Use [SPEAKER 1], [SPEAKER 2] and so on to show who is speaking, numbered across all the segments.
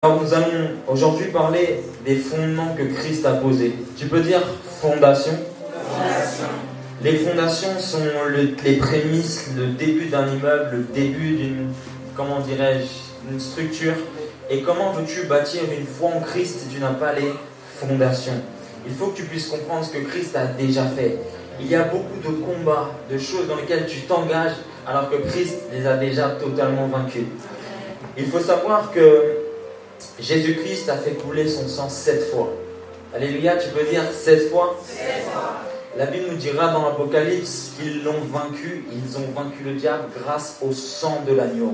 [SPEAKER 1] Alors, nous allons aujourd'hui parler des fondements que Christ a posés. Tu peux dire fondation. Les fondations sont les prémices, le début d'un immeuble, le début d'une, comment dirais-je, une structure. Et comment veux-tu bâtir une foi en Christ si tu n'as pas les fondations? Il faut que tu puisses comprendre ce que Christ a déjà fait. Il y a beaucoup de combats, de choses dans lesquelles tu t'engages alors que Christ les a déjà totalement vaincus. Il faut savoir que Jésus-Christ a fait couler son sang 7 fois. Alléluia, tu peux dire 7 fois? 7 fois. La Bible nous dira dans l'Apocalypse qu'ils l'ont vaincu, ils ont vaincu le diable grâce au sang de l'agneau.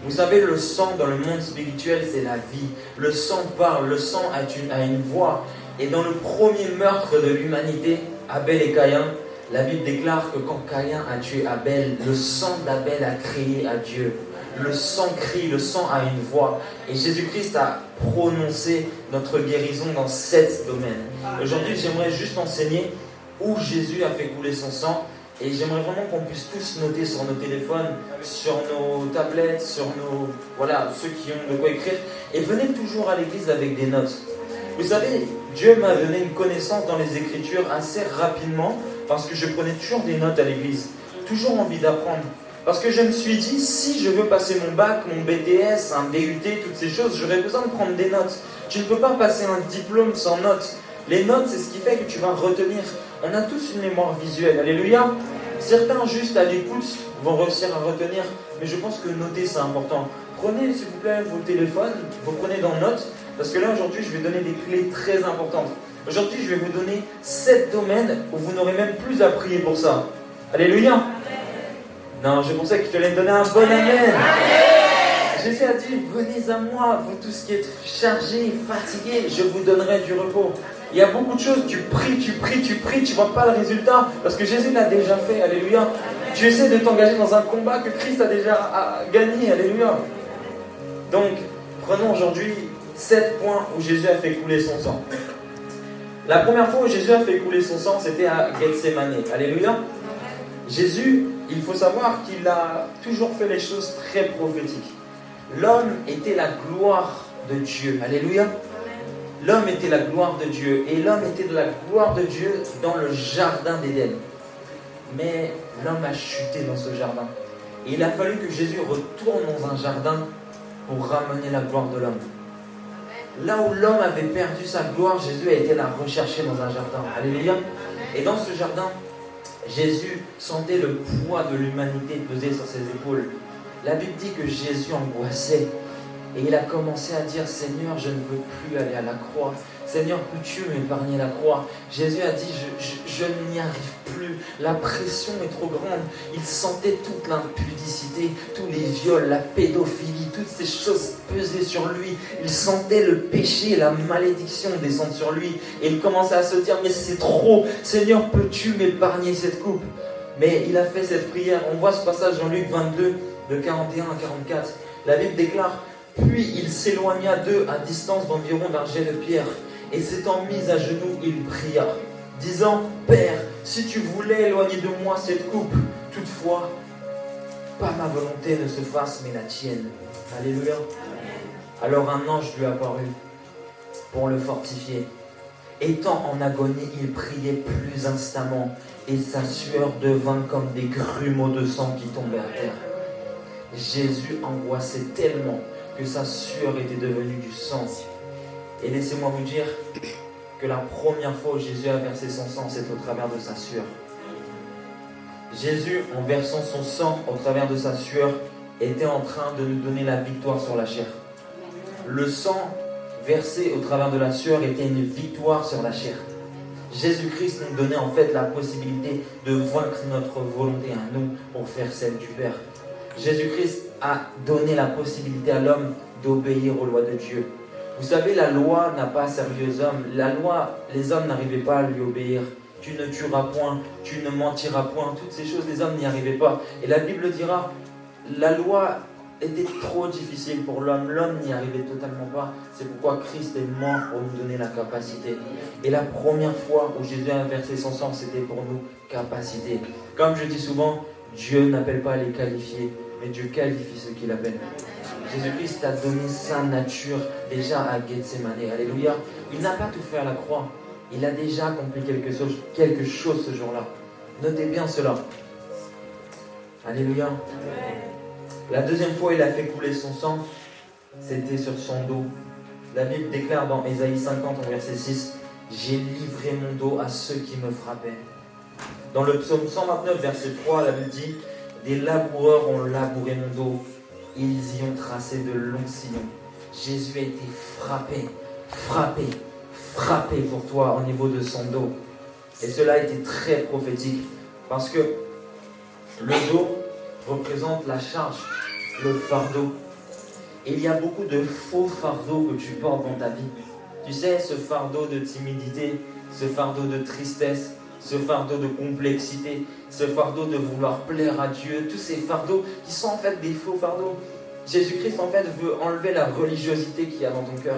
[SPEAKER 1] Vous savez, le sang dans le monde spirituel, c'est la vie. Le sang parle, le sang a une voix. Et dans le premier meurtre de l'humanité, Abel et Caïn, la Bible déclare que quand Caïn a tué Abel, le sang d'Abel a crié à Dieu. Le sang crie, le sang a une voix. Et Jésus-Christ a prononcé notre guérison dans 7 domaines. Aujourd'hui, j'aimerais juste enseigner où Jésus a fait couler son sang. Et j'aimerais vraiment qu'on puisse tous noter sur nos téléphones, sur nos tablettes, sur nos... Voilà, ceux qui ont de quoi écrire. Et venez toujours à l'église avec des notes. Vous savez, Dieu m'a donné une connaissance dans les Écritures assez rapidement parce que je prenais toujours des notes à l'église. Toujours envie d'apprendre. Parce que je me suis dit, si je veux passer mon bac, mon BTS, un DUT, toutes ces choses, j'aurais besoin de prendre des notes. Tu ne peux pas passer un diplôme sans notes. Les notes, c'est ce qui fait que tu vas retenir. On a tous une mémoire visuelle. Alléluia. Certains, juste à l'écoute, vont réussir à retenir. Mais je pense que noter, c'est important. Prenez, s'il vous plaît, vos téléphones, vous prenez dans notes. Parce que là, aujourd'hui, je vais donner des clés très importantes. Aujourd'hui, je vais vous donner 7 domaines où vous n'aurez même plus à prier pour ça. Alléluia. Non, je pensais que je te l'ai donné un bon amen. Jésus a dit, venez à moi, vous tous qui êtes chargés, fatigués, je vous donnerai du repos. Il y a beaucoup de choses, tu pries, tu ne vois pas le résultat, parce que Jésus l'a déjà fait, alléluia. Tu essaies de t'engager dans un combat que Christ a déjà gagné, alléluia. Donc, prenons aujourd'hui 7 points où Jésus a fait couler son sang. La première fois où Jésus a fait couler son sang, c'était à Gethsémani, alléluia. Jésus, il faut savoir qu'il a toujours fait les choses très prophétiques. L'homme était la gloire de Dieu. Alléluia. L'homme était la gloire de Dieu. Et l'homme était de la gloire de Dieu dans le jardin d'Éden. Mais l'homme a chuté dans ce jardin. Et il a fallu que Jésus retourne dans un jardin pour ramener la gloire de l'homme. Là où l'homme avait perdu sa gloire, Jésus a été la rechercher dans un jardin. Alléluia. Et dans ce jardin, Jésus sentait le poids de l'humanité peser sur ses épaules. La Bible dit que Jésus angoissait. Et il a commencé à dire, Seigneur, je ne veux plus aller à la croix. Seigneur, peux-tu m'épargner la croix? Jésus a dit, je n'y arrive plus. La pression est trop grande. Il sentait toute l'impudicité, tous les viols, la pédophilie, toutes ces choses peser sur lui. Il sentait le péché, la malédiction descendre sur lui. Et il commençait à se dire, mais c'est trop. Seigneur, peux-tu m'épargner cette coupe? Mais il a fait cette prière. On voit ce passage dans Luc 22, de 41 à 44. La Bible déclare, puis il s'éloigna d'eux à distance d'environ d'un jet de pierre, et s'étant mis à genoux, il pria, disant, Père, si tu voulais éloigner de moi cette coupe, toutefois, pas ma volonté ne se fasse, mais la tienne. Alléluia. Alors un ange lui apparut pour le fortifier. Étant en agonie, il priait plus instamment, et sa sueur devint comme des grumeaux de sang qui tombaient à terre. Jésus angoissait tellement que sa sueur était devenue du sang. Et laissez-moi vous dire que la première fois où Jésus a versé son sang, c'est au travers de sa sueur. Jésus, en versant son sang au travers de sa sueur, était en train de nous donner la victoire sur la chair. Le sang versé au travers de la sueur était une victoire sur la chair. Jésus-Christ nous donnait en fait la possibilité de vaincre notre volonté à nous pour faire celle du Père. Jésus-Christ a donné la possibilité à l'homme d'obéir aux lois de Dieu. Vous savez, la loi n'a pas servi aux hommes. La loi, les hommes n'arrivaient pas à lui obéir. Tu ne tueras point, tu ne mentiras point. Toutes ces choses, les hommes n'y arrivaient pas. Et la Bible dira, la loi était trop difficile pour l'homme. L'homme n'y arrivait totalement pas. C'est pourquoi Christ est mort pour nous donner la capacité. Et la première fois où Jésus a versé son sang, c'était pour nous capacité. Comme je dis souvent, Dieu n'appelle pas les qualifiés, mais Dieu qualifie ceux qu'il appelle. Jésus-Christ a donné sa nature déjà à Gethsemane. Alléluia. Il n'a pas tout fait à la croix. Il a déjà accompli quelque chose ce jour-là. Notez bien cela. Alléluia. La deuxième fois, il a fait couler son sang. C'était sur son dos. La Bible déclare dans Ésaïe 50, en verset 6, « J'ai livré mon dos à ceux qui me frappaient. » Dans le psaume 129, verset 3, la Bible dit, « Des laboureurs ont labouré mon dos. Ils y ont tracé de longs sillons. » Jésus a été frappé pour toi au niveau de son dos. Et cela a été très prophétique parce que le dos représente la charge, le fardeau. Et il y a beaucoup de faux fardeaux que tu portes dans ta vie. Tu sais, ce fardeau de timidité, ce fardeau de tristesse, ce fardeau de complexité, ce fardeau de vouloir plaire à Dieu, tous ces fardeaux qui sont en fait des faux fardeaux. Jésus-Christ en fait veut enlever la religiosité qu'il y a dans ton cœur.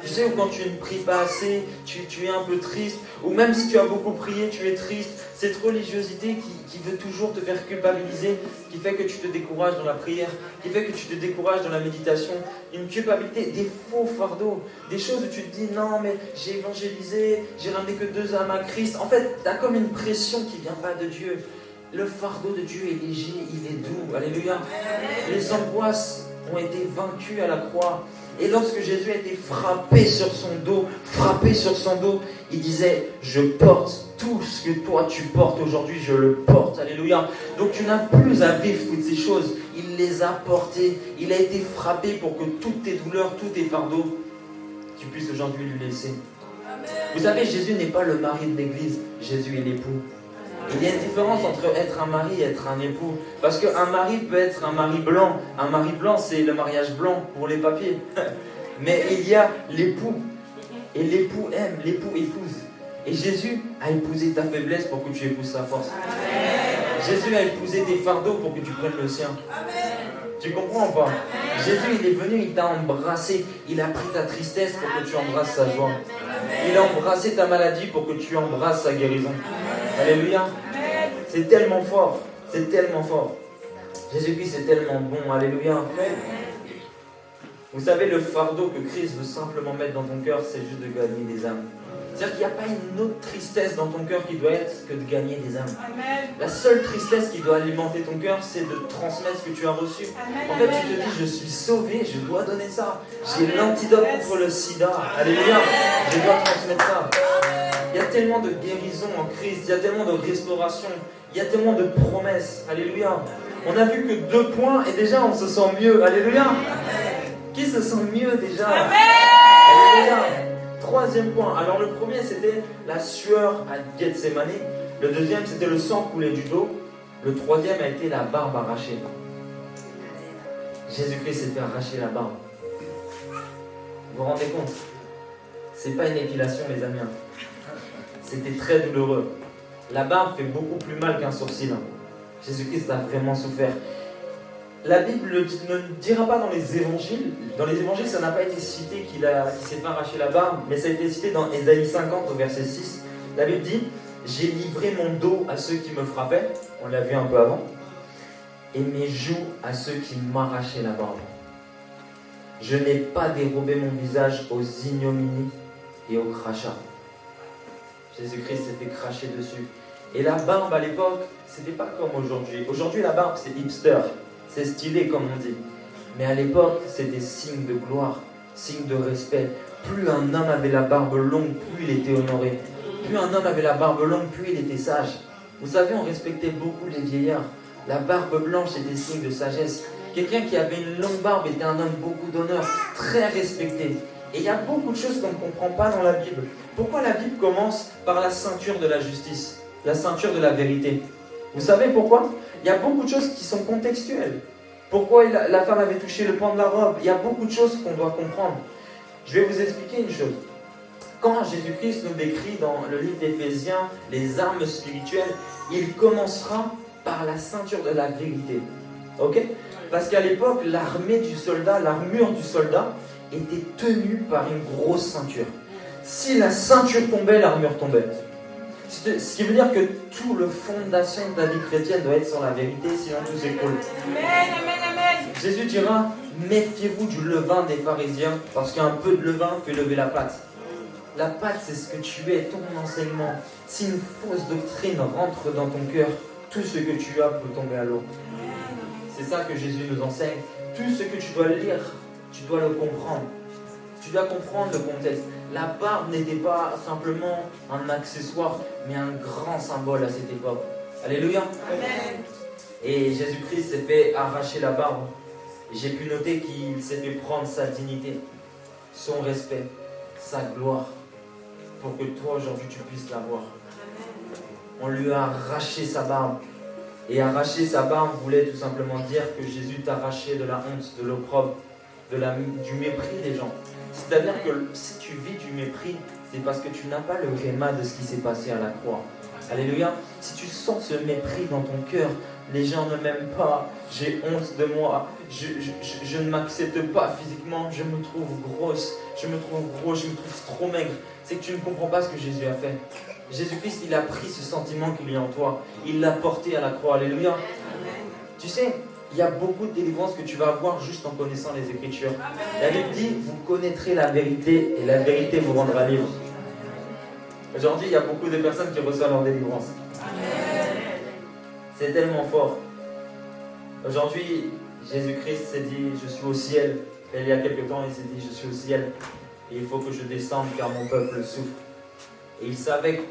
[SPEAKER 1] Tu sais, ou quand tu ne pries pas assez, tu es un peu triste, ou même si tu as beaucoup prié, tu es triste. Cette religiosité qui veut toujours te faire culpabiliser, qui fait que tu te décourages dans la prière, qui fait que tu te décourages dans la méditation. Une culpabilité, des faux fardeaux, des choses où tu te dis non mais j'ai évangélisé, j'ai ramené que 2 âmes à Christ. En fait, tu as comme une pression qui ne vient pas de Dieu. Le fardeau de Dieu est léger, il est doux. Alléluia. Les angoisses ont été vaincues à la croix. Et lorsque Jésus a été frappé sur son dos, il disait, je porte tout ce que toi tu portes aujourd'hui, je le porte. Alléluia. Donc tu n'as plus à vivre toutes ces choses. Il les a portées. Il a été frappé pour que toutes tes douleurs, tous tes fardeaux, tu puisses aujourd'hui lui laisser. Vous savez, Jésus n'est pas le mari de l'église, Jésus est l'époux. Il y a une différence entre être un mari et être un époux. Parce qu'un mari peut être un mari blanc. Un mari blanc, c'est le mariage blanc pour les papiers. Mais il y a l'époux. Et l'époux aime, l'époux épouse. Et Jésus a épousé ta faiblesse pour que tu épouses sa force. Amen. Jésus a épousé tes fardeaux pour que tu prennes le sien. Amen. Tu comprends ou pas? Amen. Jésus, il est venu, il t'a embrassé. Il a pris ta tristesse pour que tu embrasses sa joie. Amen. Il a embrassé ta maladie pour que tu embrasses sa guérison. Amen. Alléluia. Amen. C'est tellement fort. C'est tellement fort. Jésus-Christ est tellement bon. Alléluia. Amen. Vous savez, le fardeau que Christ veut simplement mettre dans ton cœur, c'est juste de gagner des âmes. C'est-à-dire qu'il n'y a pas une autre tristesse dans ton cœur qui doit être que de gagner des âmes. Amen. La seule tristesse qui doit alimenter ton cœur, c'est de transmettre ce que tu as reçu. Amen. En fait, tu te dis, je suis sauvé, je dois donner ça. J'ai l'antidote contre le sida. Alléluia. Je dois transmettre ça. Il y a tellement de guérison en Christ, il y a tellement de restauration, il y a tellement de promesses. Alléluia. On a vu que 2 points et déjà on se sent mieux. Alléluia. Qui se sent mieux déjà? Amen. Alléluia. 3e point. Alors le premier c'était la sueur à Gethsemane. Le 2e c'était le sang coulé du dos. Le 3e a été la barbe arrachée. Jésus-Christ s'est fait arracher la barbe. Vous vous rendez compte? C'est pas une épilation les amis. C'était très douloureux. La barbe fait beaucoup plus mal qu'un sourcil. Jésus-Christ a vraiment souffert. La Bible ne dira pas dans les évangiles. Dans les évangiles, ça n'a pas été cité qu'il s'est fait arracher la barbe, mais ça a été cité dans Ésaïe 50 au verset 6. La Bible dit, j'ai livré mon dos à ceux qui me frappaient, on l'a vu un peu avant, et mes joues à ceux qui m'arrachaient la barbe. Je n'ai pas dérobé mon visage aux ignominies et aux crachats. Jésus-Christ s'est fait cracher dessus. Et la barbe à l'époque, c'était pas comme aujourd'hui. Aujourd'hui, la barbe, c'est hipster. C'est stylé comme on dit. Mais à l'époque, c'était signe de gloire, signe de respect. Plus un homme avait la barbe longue, plus il était honoré. Plus un homme avait la barbe longue, plus il était sage. Vous savez, on respectait beaucoup les vieillards. La barbe blanche était signe de sagesse. Quelqu'un qui avait une longue barbe était un homme beaucoup d'honneur, très respecté. Et il y a beaucoup de choses qu'on ne comprend pas dans la Bible. Pourquoi la Bible commence par la ceinture de la justice, la ceinture de la vérité? Vous savez pourquoi? Il y a beaucoup de choses qui sont contextuelles. Pourquoi la femme avait touché le pan de la robe? Il y a beaucoup de choses qu'on doit comprendre. Je vais vous expliquer une chose. Quand Jésus-Christ nous décrit dans le livre d'Éphésiens les armes spirituelles, il commencera par la ceinture de la vérité. Ok? Parce qu'à l'époque, l'armure du soldat était tenue par une grosse ceinture. Si la ceinture tombait, l'armure tombait. Ce qui veut dire que tout le fondation de la vie chrétienne doit être sur la vérité, sinon tout s'écroule. Amen, amen, amen. Jésus dira, méfiez-vous du levain des pharisiens, parce qu'un peu de levain fait lever la pâte. La pâte, c'est ce que tu es, ton enseignement. Si une fausse doctrine rentre dans ton cœur, tout ce que tu as peut tomber à l'eau. C'est ça que Jésus nous enseigne. Tout ce que tu dois lire, tu dois le comprendre. Tu dois comprendre le contexte. La barbe n'était pas simplement un accessoire, mais un grand symbole à cette époque. Alléluia. Amen. Et Jésus-Christ s'est fait arracher la barbe. J'ai pu noter qu'il s'est fait prendre sa dignité, son respect, sa gloire, pour que toi aujourd'hui tu puisses l'avoir. On lui a arraché sa barbe. Et arracher sa barbe voulait tout simplement dire que Jésus t'arrachait de la honte, de l'opprobre, du mépris des gens. C'est-à-dire que si tu vis du mépris, c'est parce que tu n'as pas le réma de ce qui s'est passé à la croix. Alléluia. Si tu sens ce mépris dans ton cœur, les gens ne m'aiment pas, j'ai honte de moi, je ne m'accepte pas physiquement, je me trouve grosse, je me trouve gros, je me trouve trop maigre. C'est que tu ne comprends pas ce que Jésus a fait. Jésus-Christ, il a pris ce sentiment qu'il y a en toi, il l'a porté à la croix. Alléluia. Amen. Tu sais, il y a beaucoup de délivrances que tu vas avoir juste en connaissant les Écritures. Amen. La Bible dit, vous connaîtrez la vérité et la vérité vous rendra libre. Aujourd'hui, il y a beaucoup de personnes qui reçoivent leur délivrance. Amen. C'est tellement fort. Aujourd'hui, Jésus-Christ s'est dit, je suis au ciel. Et il y a quelque temps, il s'est dit, je suis au ciel. Et il faut que je descende car mon peuple souffre. Et il savait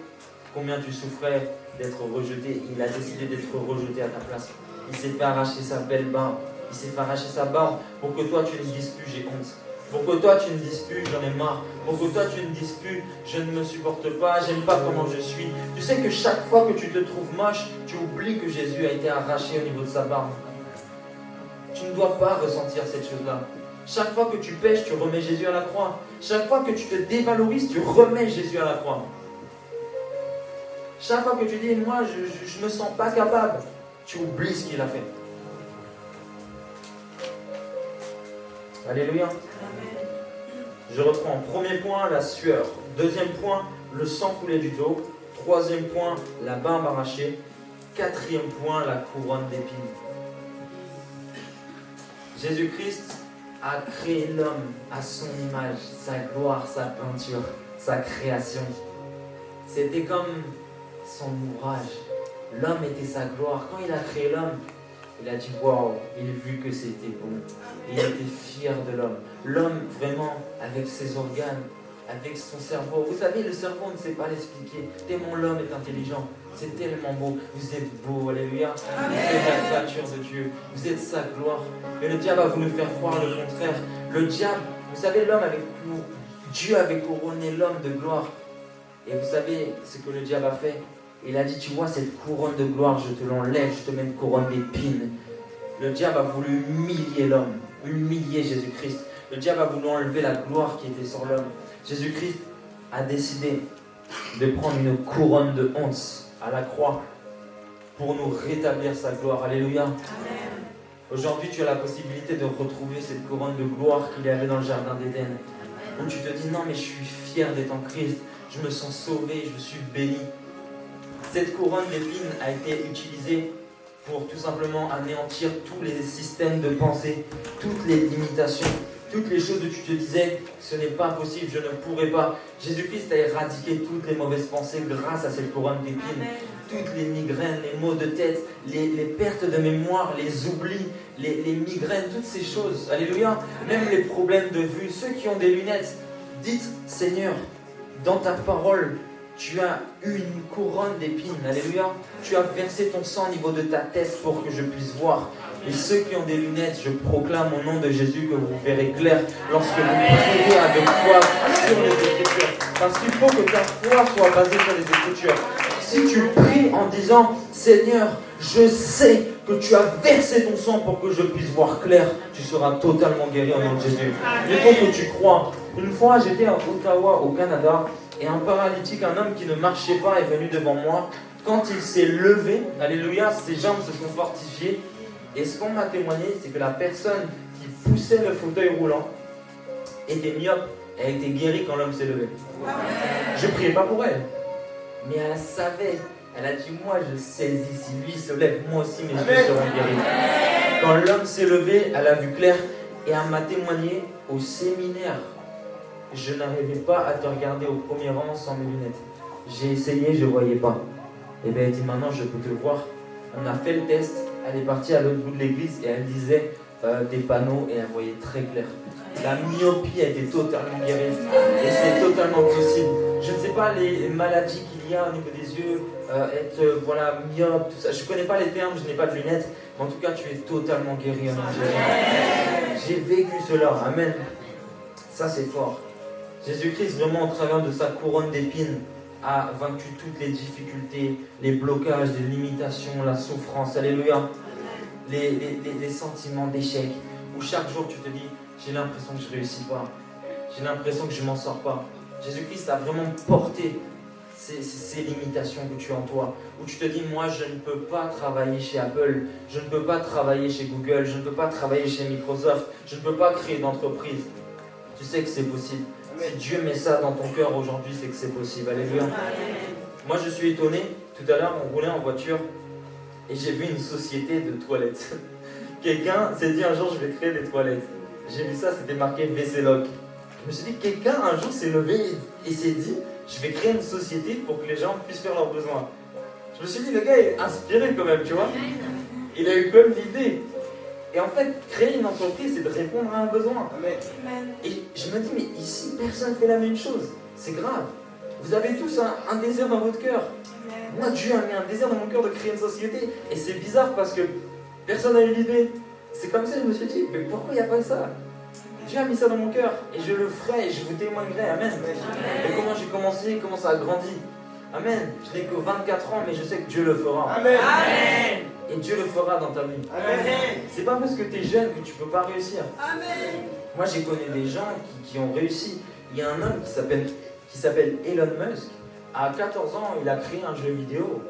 [SPEAKER 1] combien tu souffrais d'être rejeté. Il a décidé d'être rejeté à ta place. Il s'est fait arracher sa belle barbe. Il s'est fait arracher sa barbe pour que toi tu ne dises plus j'ai honte. Pour que toi tu ne dises plus j'en ai marre. Pour que toi tu ne dises plus je ne me supporte pas, j'aime pas comment je suis. Tu sais que chaque fois que tu te trouves moche, tu oublies que Jésus a été arraché au niveau de sa barbe. Tu ne dois pas ressentir cette chose-là. Chaque fois que tu pêches, tu remets Jésus à la croix. Chaque fois que tu te dévalorises, tu remets Jésus à la croix. Chaque fois que tu dis, moi, je ne me sens pas capable, tu oublies ce qu'il a fait. Alléluia. Amen. Je reprends. Premier point, la sueur. Deuxième point, le sang coulé du dos. Troisième point, la barbe arrachée. Quatrième point, la couronne d'épines. Jésus-Christ a créé l'homme à son image, sa gloire, sa peinture, sa création. C'était comme son ouvrage. L'homme était sa gloire. Quand il a créé l'homme, il a dit waouh, il a vu que c'était bon. Il était fier de l'homme. L'homme vraiment avec ses organes, avec son cerveau. Vous savez, le cerveau, on ne sait pas l'expliquer. Tellement l'homme est intelligent. C'est tellement beau. Vous êtes beau, alléluia. Vous êtes la créature de Dieu. Vous êtes sa gloire. Mais le diable a voulu faire croire le contraire. Le diable, vous savez, l'homme avec Dieu avait couronné l'homme de gloire. Et vous savez ce que le diable a fait? Il a dit, tu vois cette couronne de gloire, je te l'enlève, je te mets une couronne d'épines. Le diable a voulu humilier l'homme, humilier Jésus-Christ. Le diable a voulu enlever la gloire qui était sur l'homme. Jésus-Christ a décidé de prendre une couronne de honte à la croix pour nous rétablir sa gloire. Alléluia. Amen. Aujourd'hui, tu as la possibilité de retrouver cette couronne de gloire qu'il y avait dans le jardin d'Éden. Où tu te dis, non mais je suis fier d'être en Christ, je me sens sauvé, je suis béni. Cette couronne d'épines a été utilisée pour tout simplement anéantir tous les systèmes de pensée, toutes les limitations, toutes les choses où tu te disais, ce n'est pas possible, je ne pourrai pas. Jésus-Christ a éradiqué toutes les mauvaises pensées grâce à cette couronne d'épines. Toutes les migraines, les maux de tête, les pertes de mémoire, les oublis, les migraines, toutes ces choses. Alléluia. Même les problèmes de vue, ceux qui ont des lunettes, dites, Seigneur, dans ta parole, tu as eu une couronne d'épines. Alléluia. Tu as versé ton sang au niveau de ta tête pour que je puisse voir. Et ceux qui ont des lunettes, je proclame au nom de Jésus que vous verrez clair lorsque vous priez avec foi sur les Écritures. Parce qu'il faut que ta foi soit basée sur les Écritures. Si tu pries en disant, Seigneur, je sais que tu as versé ton sang pour que je puisse voir clair, tu seras totalement guéri au nom de Jésus. Il faut que tu crois. Une fois, j'étais à Ottawa, au Canada, et un paralytique, un homme qui ne marchait pas, est venu devant moi. Quand il s'est levé, alléluia, ses jambes se sont fortifiées. Et ce qu'on m'a témoigné, c'est que la personne qui poussait le fauteuil roulant était myope. Elle a été guérie quand l'homme s'est levé. Je ne priais pas pour elle. Mais elle savait. Elle a dit, moi je saisis, si lui se lève, moi aussi mes yeux seront guéris. Quand l'homme s'est levé, elle a vu clair. et elle m'a témoigné au séminaire. Je n'arrivais pas à te regarder au premier rang sans mes lunettes. J'ai essayé, je ne voyais pas. Et bien elle dit maintenant je peux te voir. On a fait le test, elle est partie à l'autre bout de l'église et elle disait des panneaux et elle voyait très clair. La myopie a été totalement guérie et c'est totalement possible. Je ne sais pas les maladies qu'il y a au niveau des yeux, être voilà, myope, tout ça. Je ne connais pas les termes, je n'ai pas de lunettes, mais en tout cas tu es totalement guéri. J'ai vécu cela, amen. Ça c'est fort. Jésus-Christ vraiment au travers de sa couronne d'épines a vaincu toutes les difficultés, les blocages, les limitations, la souffrance, alléluia. Les sentiments d'échec, où chaque jour tu te dis j'ai l'impression que je ne réussis pas, j'ai l'impression que je ne m'en sors pas. Jésus-Christ a vraiment porté ces limitations que tu as en toi, où tu te dis moi je ne peux pas travailler chez Apple, je ne peux pas travailler chez Google, je ne peux pas travailler chez Microsoft, je ne peux pas créer d'entreprise. Tu sais que c'est possible. Si Dieu met ça dans ton cœur aujourd'hui, c'est que c'est possible. Alléluia. Moi je suis étonné, tout à l'heure on roulait en voiture et j'ai vu une société de toilettes. Quelqu'un s'est dit un jour je vais créer des toilettes. J'ai vu ça, c'était marqué WC-Loc. Je me suis dit quelqu'un un jour s'est levé et s'est dit je vais créer une société pour que les gens puissent faire leurs besoins. Je me suis dit le gars est inspiré quand même, tu vois. Il a eu quand même l'idée. Et en fait, créer une entreprise, c'est de répondre à un besoin. Et je me dis mais ici personne ne fait la même chose. C'est grave. Vous avez tous un désir dans votre cœur. Moi, Dieu a mis un désir dans mon cœur de créer une société. Et c'est bizarre parce que personne n'a eu l'idée. C'est comme ça que je me suis dit, mais pourquoi il n'y a pas ça? Dieu a mis ça dans mon cœur. Et je le ferai et je vous témoignerai. Amen. Et comment j'ai commencé, comment ça a grandi. Amen. Je n'ai que 24 ans, mais je sais que Dieu le fera. Amen. Et Dieu le fera dans ta vie. Amen. C'est pas parce que tu es jeune que tu ne peux pas réussir. Amen. Moi, j'ai connu des gens qui ont réussi. Il y a un homme qui s'appelle Elon Musk. À 14 ans, il a créé un jeu vidéo.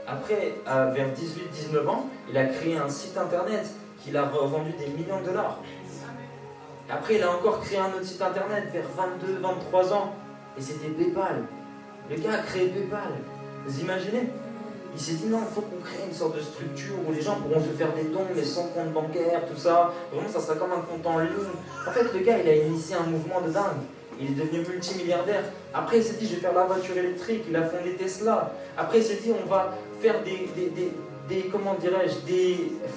[SPEAKER 1] Après, vers 18-19 ans, il a créé un site internet qu'il a revendu des millions de dollars. Après, il a encore créé un autre site internet vers 22-23 ans. Et c'était PayPal. Le gars a créé PayPal. Vous imaginez? Il s'est dit non, il faut qu'on crée une sorte de structure où les gens pourront se faire des dons, mais sans compte bancaire, tout ça. Vraiment, ça sera comme un compte en ligne. En fait, le gars, il a initié un mouvement de dingue. Il est devenu multimilliardaire. Après, il s'est dit, je vais faire la voiture électrique. Il a fondé Tesla. Après, il s'est dit, on va faire des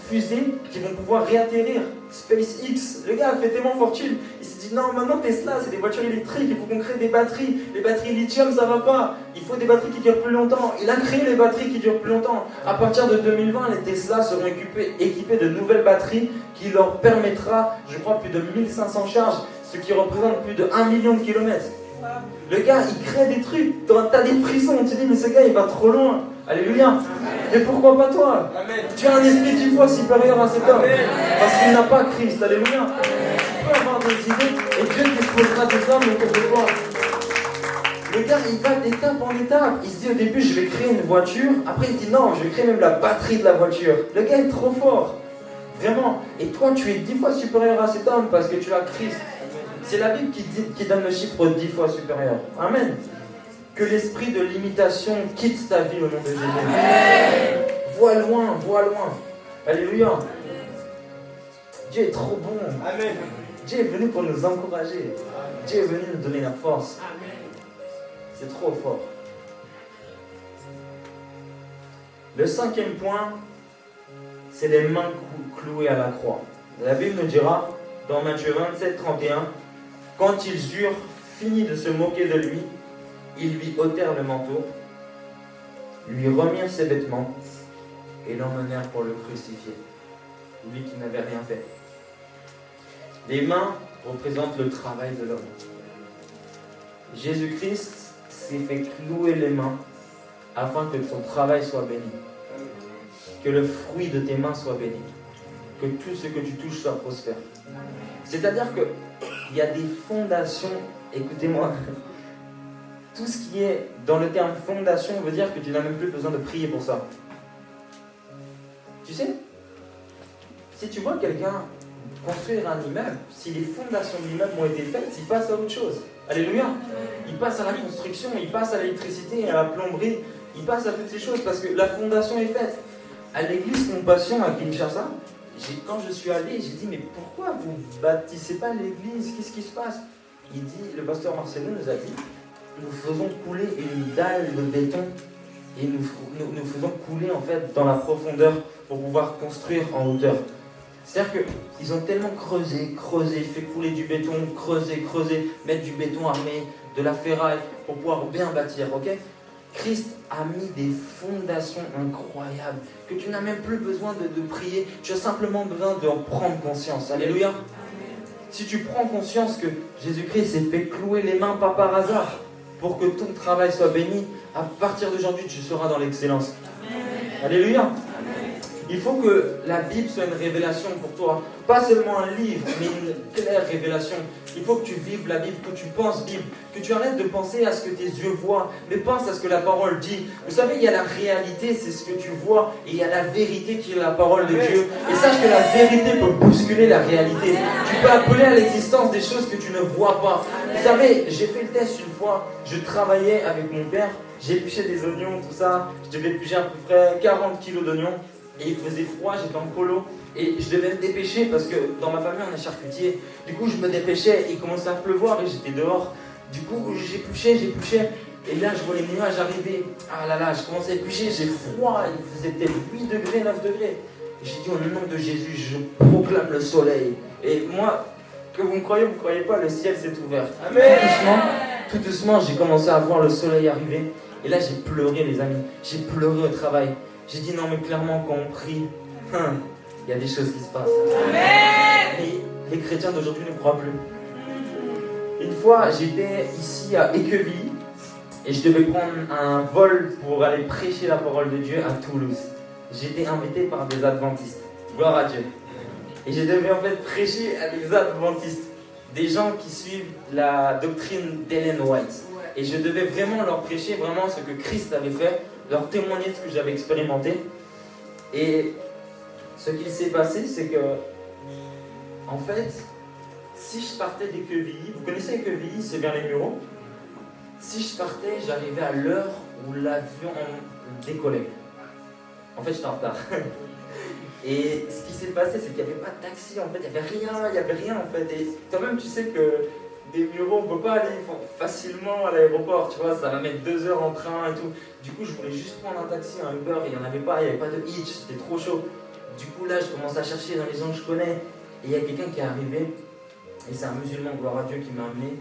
[SPEAKER 1] fusées qui vont pouvoir réatterrir. SpaceX. Le gars a fait tellement fortune. Il s'est dit, non, maintenant Tesla, c'est des voitures électriques. Il faut qu'on crée des batteries. Les batteries lithium, ça va pas. Il faut des batteries qui durent plus longtemps. Il a créé les batteries qui durent plus longtemps. À partir de 2020, les Tesla seront équipés de nouvelles batteries qui leur permettra, je crois, plus de 1500 charges, ce qui représente plus de 1 million de kilomètres. Le gars, il crée des trucs. T'as des frissons. Tu te dis, mais ce gars, il va trop loin. Alléluia. Mais pourquoi pas toi? Amen. Tu as un esprit 10 fois supérieur à cet homme. Parce qu'il n'a pas Christ. Alléluia. Tu peux avoir des idées et Dieu disposera des hommes autour de toi. Le gars, il va d'étape en étape. Il se dit au début, je vais créer une voiture. Après, il dit non, je vais créer même la batterie de la voiture. Le gars est trop fort. Vraiment. Et toi, tu es 10 fois supérieur à cet homme parce que tu as Christ. C'est la Bible qui donne le chiffre 10 fois supérieur. Amen. Que l'esprit de limitation quitte ta vie au nom de Jésus. Amen. Vois loin, vois loin. Alléluia. Dieu est trop bon. Amen. Dieu est venu pour nous encourager. Dieu est venu nous donner la force. Amen. C'est trop fort. Le 5e point, c'est les mains clouées à la croix. La Bible nous dira, dans Matthieu 27, 31, quand ils eurent fini de se moquer de lui, ils lui ôtèrent le manteau, lui remirent ses vêtements et l'emmenèrent pour le crucifier. Lui qui n'avait rien fait. Les mains représentent le travail de l'homme. Jésus-Christ s'est fait clouer les mains afin que ton travail soit béni. Que le fruit de tes mains soit béni. Que tout ce que tu touches soit prospère. C'est-à-dire qu'il y a des fondations, écoutez-moi, tout ce qui est dans le terme fondation veut dire que tu n'as même plus besoin de prier pour ça. Tu sais, si tu vois quelqu'un construire un immeuble, si les fondations de l'immeuble ont été faites, il passe à autre chose. Alléluia. Il passe à la construction, il passe à l'électricité, à la plomberie, il passe à toutes ces choses parce que la fondation est faite. À l'église Compassion à Kinshasa, quand je suis allé, j'ai dit, mais pourquoi vous ne bâtissez pas l'église? Qu'est-ce qui se passe? Il dit, le pasteur Marcelo nous a dit, nous faisons couler une dalle de béton et nous faisons couler en fait dans la profondeur pour pouvoir construire en hauteur. C'est-à-dire qu'ils ont tellement creusé, fait couler du béton, creusé, mettre du béton armé, de la ferraille pour pouvoir bien bâtir, ok? Christ a mis des fondations incroyables que tu n'as même plus besoin de prier, tu as simplement besoin d'en prendre conscience. Alléluia. Si tu prends conscience que Jésus-Christ s'est fait clouer les mains pas par hasard pour que ton travail soit béni, à partir d'aujourd'hui tu seras dans l'excellence. Alléluia. Il faut que la Bible soit une révélation pour toi. Pas seulement un livre, mais une claire révélation. Il faut que tu vives la Bible, que tu penses Bible, que tu arrêtes de penser à ce que tes yeux voient, mais pense à ce que la parole dit. Vous savez, il y a la réalité, c'est ce que tu vois, et il y a la vérité qui est la parole de Dieu. Et sache que la vérité peut bousculer la réalité. Tu peux appeler à l'existence des choses que tu ne vois pas. Vous savez, j'ai fait le test une fois, je travaillais avec mon père, j'épluchais des oignons, tout ça, je devais éplucher à peu près 40 kilos d'oignons. Et il faisait froid, j'étais en polo et je devais me dépêcher parce que dans ma famille on est charcutier. Du coup je me dépêchais, il commençait à pleuvoir et j'étais dehors. Du coup j'épluchais et là je vois les nuages arriver. Ah là là, je commençais à éplucher, j'ai froid, il faisait peut-être 8 degrés, 9 degrés. J'ai dit au nom de Jésus, je proclame le soleil. Et moi, que vous me croyez ou vous ne croyez pas, le ciel s'est ouvert. Amen. Tout doucement, j'ai commencé à voir le soleil arriver. Et là j'ai pleuré les amis, j'ai pleuré au travail. J'ai dit non mais clairement quand on prie, il y a des choses qui se passent. Amen. Et les chrétiens d'aujourd'hui ne croient plus. Une fois j'étais ici à Équevilly et je devais prendre un vol pour aller prêcher la parole de Dieu à Toulouse. J'étais invité par des adventistes, gloire à Dieu. Et je devais en fait prêcher à des adventistes, des gens qui suivent la doctrine d'Ellen White. Et je devais vraiment leur prêcher vraiment ce que Christ avait fait, leur témoigner de ce que j'avais expérimenté. Et ce qu'il s'est passé, c'est que, en fait, si je partais d'Équevilly, vous connaissez Équevilly, c'est vers les Mureaux. Si je partais, j'arrivais à l'heure où l'avion décollait. En fait, j'étais en retard. Et ce qui s'est passé, c'est qu'il n'y avait pas de taxi, en fait, il n'y avait rien en fait. Et toi-même, tu sais que des Mureaux, on ne peut pas aller facilement à l'aéroport, tu vois, ça va mettre 2 heures en train et tout. Du coup, je voulais juste prendre un taxi, un Uber, et il n'y en avait pas, il n'y avait pas de hitch, c'était trop chaud. Du coup, là, je commence à chercher dans les gens que je connais, et il y a quelqu'un qui est arrivé, et c'est un musulman, gloire à Dieu, qui m'a amené.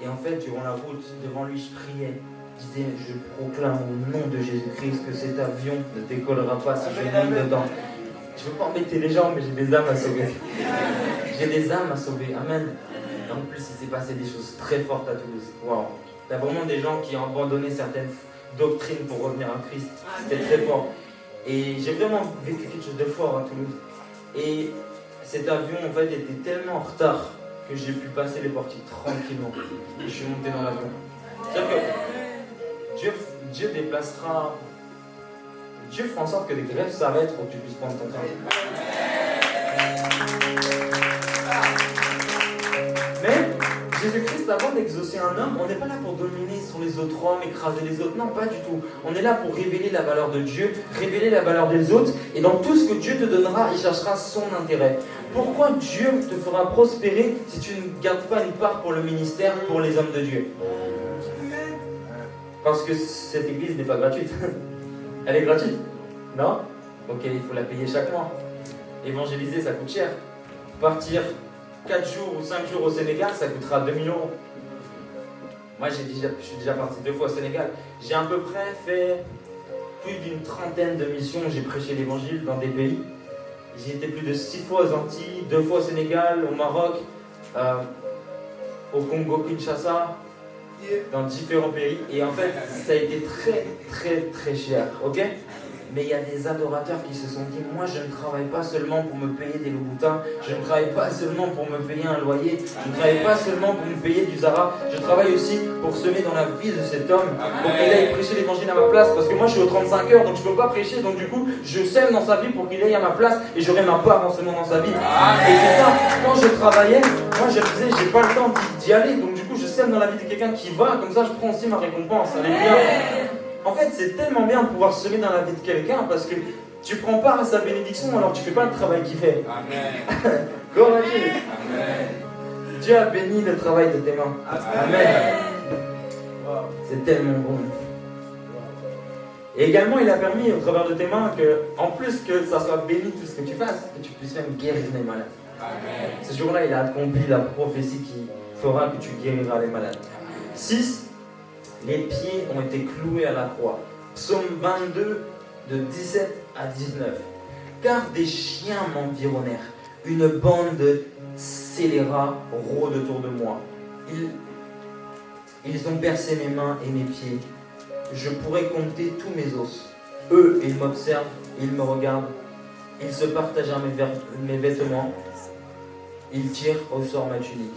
[SPEAKER 1] Et en fait, durant la route, devant lui, je priais. Je disais, je proclame au nom de Jésus-Christ que cet avion ne décollera pas si je monte dedans. Je ne veux pas embêter les gens, mais j'ai des âmes à sauver. J'ai des âmes à sauver, amen. Et en plus, il s'est passé des choses très fortes à Toulouse. Waouh. Il y a vraiment des gens qui ont abandonné certaines doctrines pour revenir à Christ. C'était très fort. Et j'ai vraiment vécu quelque chose de fort à Toulouse. Et cet avion, en fait, était tellement en retard que j'ai pu passer les portiques tranquillement. Et je suis monté dans l'avion. C'est-à-dire que Dieu déplacera... Dieu fera en sorte que les grèves s'arrêtent pour que tu puisses prendre ton train. Mais Jésus-Christ, avant d'exaucer un homme, on n'est pas là pour dominer sur les autres hommes, écraser les autres. Non, pas du tout. On est là pour révéler la valeur de Dieu, révéler la valeur des autres. Et dans tout ce que Dieu te donnera, il cherchera son intérêt. Pourquoi Dieu te fera prospérer si tu ne gardes pas une part pour le ministère, pour les hommes de Dieu? Parce que cette église n'est pas gratuite. Elle est gratuite? Non? Ok, il faut la payer chaque mois. Évangéliser, ça coûte cher. Partir 4 jours ou 5 jours au Sénégal, ça coûtera 2000 €. Moi, je suis déjà parti 2 fois au Sénégal. J'ai à peu près fait plus d'une trentaine de missions. J'ai prêché l'évangile dans des pays. J'ai été plus de 6 fois aux Antilles, 2 fois au Sénégal, au Maroc, au Congo, Kinshasa, dans différents pays. Et en fait, ça a été très, très, très cher. Ok? Mais il y a des adorateurs qui se sont dit, moi je ne travaille pas seulement pour me payer des Louboutins, je ne travaille pas seulement pour me payer un loyer, je ne travaille pas seulement pour me payer du Zara, je travaille aussi pour semer dans la vie de cet homme, pour qu'il aille prêcher l'évangile à ma place, parce que moi je suis aux 35 heures, donc je ne peux pas prêcher, donc du coup je sème dans sa vie pour qu'il aille à ma place, et j'aurai ma part en semant dans sa vie. Et c'est ça, quand je travaillais, moi je me disais, j'ai pas le temps d'y aller, donc du coup je sème dans la vie de quelqu'un qui va, comme ça je prends aussi ma récompense. Alléluia. En fait, c'est tellement bien de pouvoir semer dans la vie de quelqu'un parce que Tu prends part à sa bénédiction, alors tu ne fais pas le travail qu'il fait.
[SPEAKER 2] Amen.
[SPEAKER 1] Gloire à Dieu.
[SPEAKER 2] Amen.
[SPEAKER 1] Dieu a béni le travail de tes mains. Amen. C'est tellement bon. Et également, il a permis au travers de tes mains que, en plus que ça soit béni tout ce que tu fasses, que tu puisses même guérir les malades.
[SPEAKER 2] Amen.
[SPEAKER 1] Ce jour-là, il a accompli la prophétie qui fera que tu guériras les malades. 6. Les pieds ont été cloués à la croix. Psaume 22, de 17 à 19. Car des chiens m'environnèrent, une bande de scélérats rôde autour de moi. Ils ont percé mes mains et mes pieds. Je pourrais compter tous mes os. Eux, ils m'observent, ils me regardent. Ils se partagent mes vêtements. Ils tirent au sort ma tunique.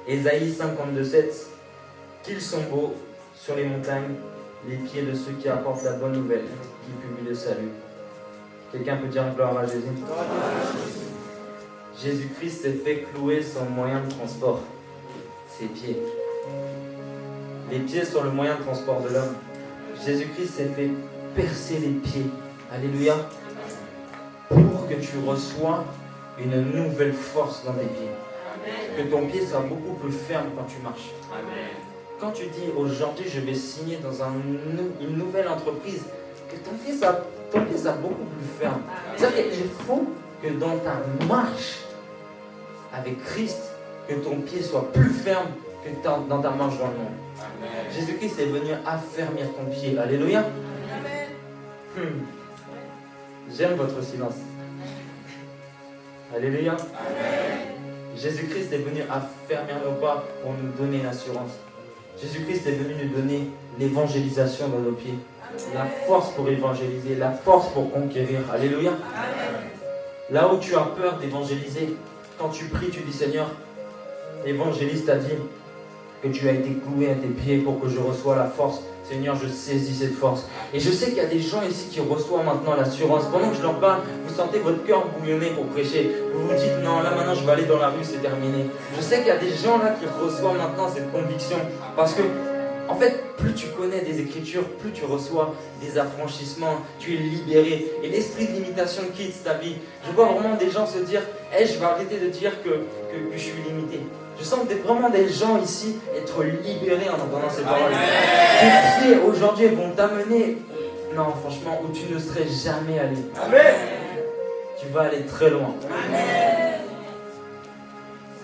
[SPEAKER 1] Ésaïe 52,7. Qu'ils sont beaux sur les montagnes, les pieds de ceux qui apportent la bonne nouvelle, qui publient le salut. Quelqu'un peut dire gloire à Jésus? Jésus-Christ s'est fait clouer son moyen de transport, ses pieds. Les pieds sont le moyen de transport de l'homme. Jésus-Christ s'est fait percer les pieds. Alléluia. Pour que tu reçois une nouvelle force dans tes pieds. Que ton pied soit beaucoup plus ferme quand tu marches.
[SPEAKER 2] Amen.
[SPEAKER 1] Quand tu dis aujourd'hui je vais signer dans une nouvelle entreprise, que ton pied soit beaucoup plus ferme. C'est-à-dire qu'il faut que dans ta marche avec Christ, que ton pied soit plus ferme que dans ta marche dans le monde.
[SPEAKER 2] Amen.
[SPEAKER 1] Jésus-Christ est venu affermir ton pied. Alléluia. J'aime votre silence. Alléluia.
[SPEAKER 2] Amen.
[SPEAKER 1] Jésus-Christ est venu affermir nos pas pour nous donner l'assurance. Jésus-Christ est venu nous donner l'évangélisation dans nos pieds. La force pour évangéliser, la force pour conquérir. Alléluia. Là où tu as peur d'évangéliser, quand tu pries, tu dis Seigneur, l'évangéliste a dit que tu as été cloué à tes pieds pour que je reçois la force. Seigneur, je saisis cette force. Et je sais qu'il y a des gens ici qui reçoivent maintenant l'assurance. Pendant que je leur parle, vous sentez votre cœur bouillonner pour prêcher. Vous vous dites, non, là maintenant je vais aller dans la rue, c'est terminé. Je sais qu'il y a des gens là qui reçoivent maintenant cette conviction. Parce que, en fait, plus tu connais des Écritures, plus tu reçois des affranchissements, tu es libéré. Et l'esprit de limitation quitte ta vie. Je vois vraiment des gens se dire, hey, je vais arrêter de dire que je suis limité. Je sens vraiment des gens ici être libérés en entendant ces paroles. Tes pieds aujourd'hui vont t'amener, non franchement, où tu ne serais jamais allé.
[SPEAKER 2] Amen.
[SPEAKER 1] Tu vas aller très loin. Amen.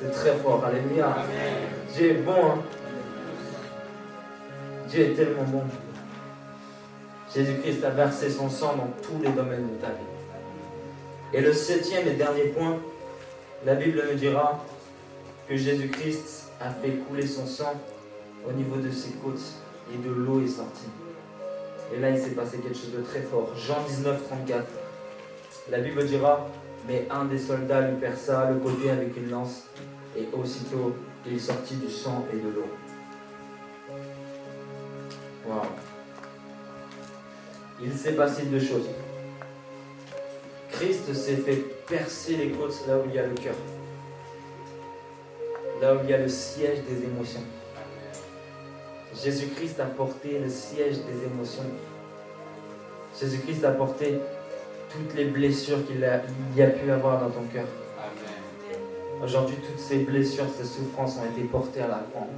[SPEAKER 1] C'est très fort, alléluia.
[SPEAKER 2] Amen.
[SPEAKER 1] Dieu est bon, hein. Dieu est tellement bon. Jésus-Christ a versé son sang dans tous les domaines de ta vie. Et le 7e et dernier point, la Bible nous dira que Jésus-Christ a fait couler son sang au niveau de ses côtes et de l'eau est sortie. Et là, il s'est passé quelque chose de très fort. Jean 19, 34. La Bible dira, mais un des soldats lui perça le côté avec une lance et aussitôt, il sortit du sang et de l'eau. Wow. Il s'est passé deux choses. Christ s'est fait percer les côtes là où il y a le cœur. Là où il y a le siège des émotions. Jésus-Christ a porté le siège des émotions. Jésus-Christ a porté toutes les blessures qu'il y a pu avoir dans ton cœur. Aujourd'hui, toutes ces blessures, ces souffrances ont été portées à la croix.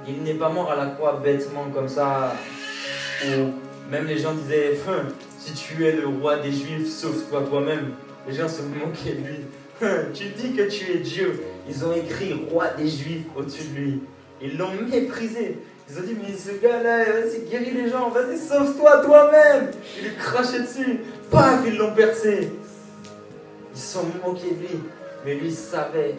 [SPEAKER 1] Il n'est pas mort à la croix bêtement comme ça, où même les gens disaient, si tu es le roi des Juifs, sauve-toi toi-même. Les gens se moquaient de lui. Tu dis que tu es Dieu. Ils ont écrit roi des Juifs au-dessus de lui. Ils l'ont méprisé. Ils ont dit, mais ce gars-là, vas-y, guéris les gens, vas-y, sauve-toi toi-même. Ils lui crachaient dessus. Paf, ils l'ont percé. Ils se sont moqués de lui. Mais lui, il savait.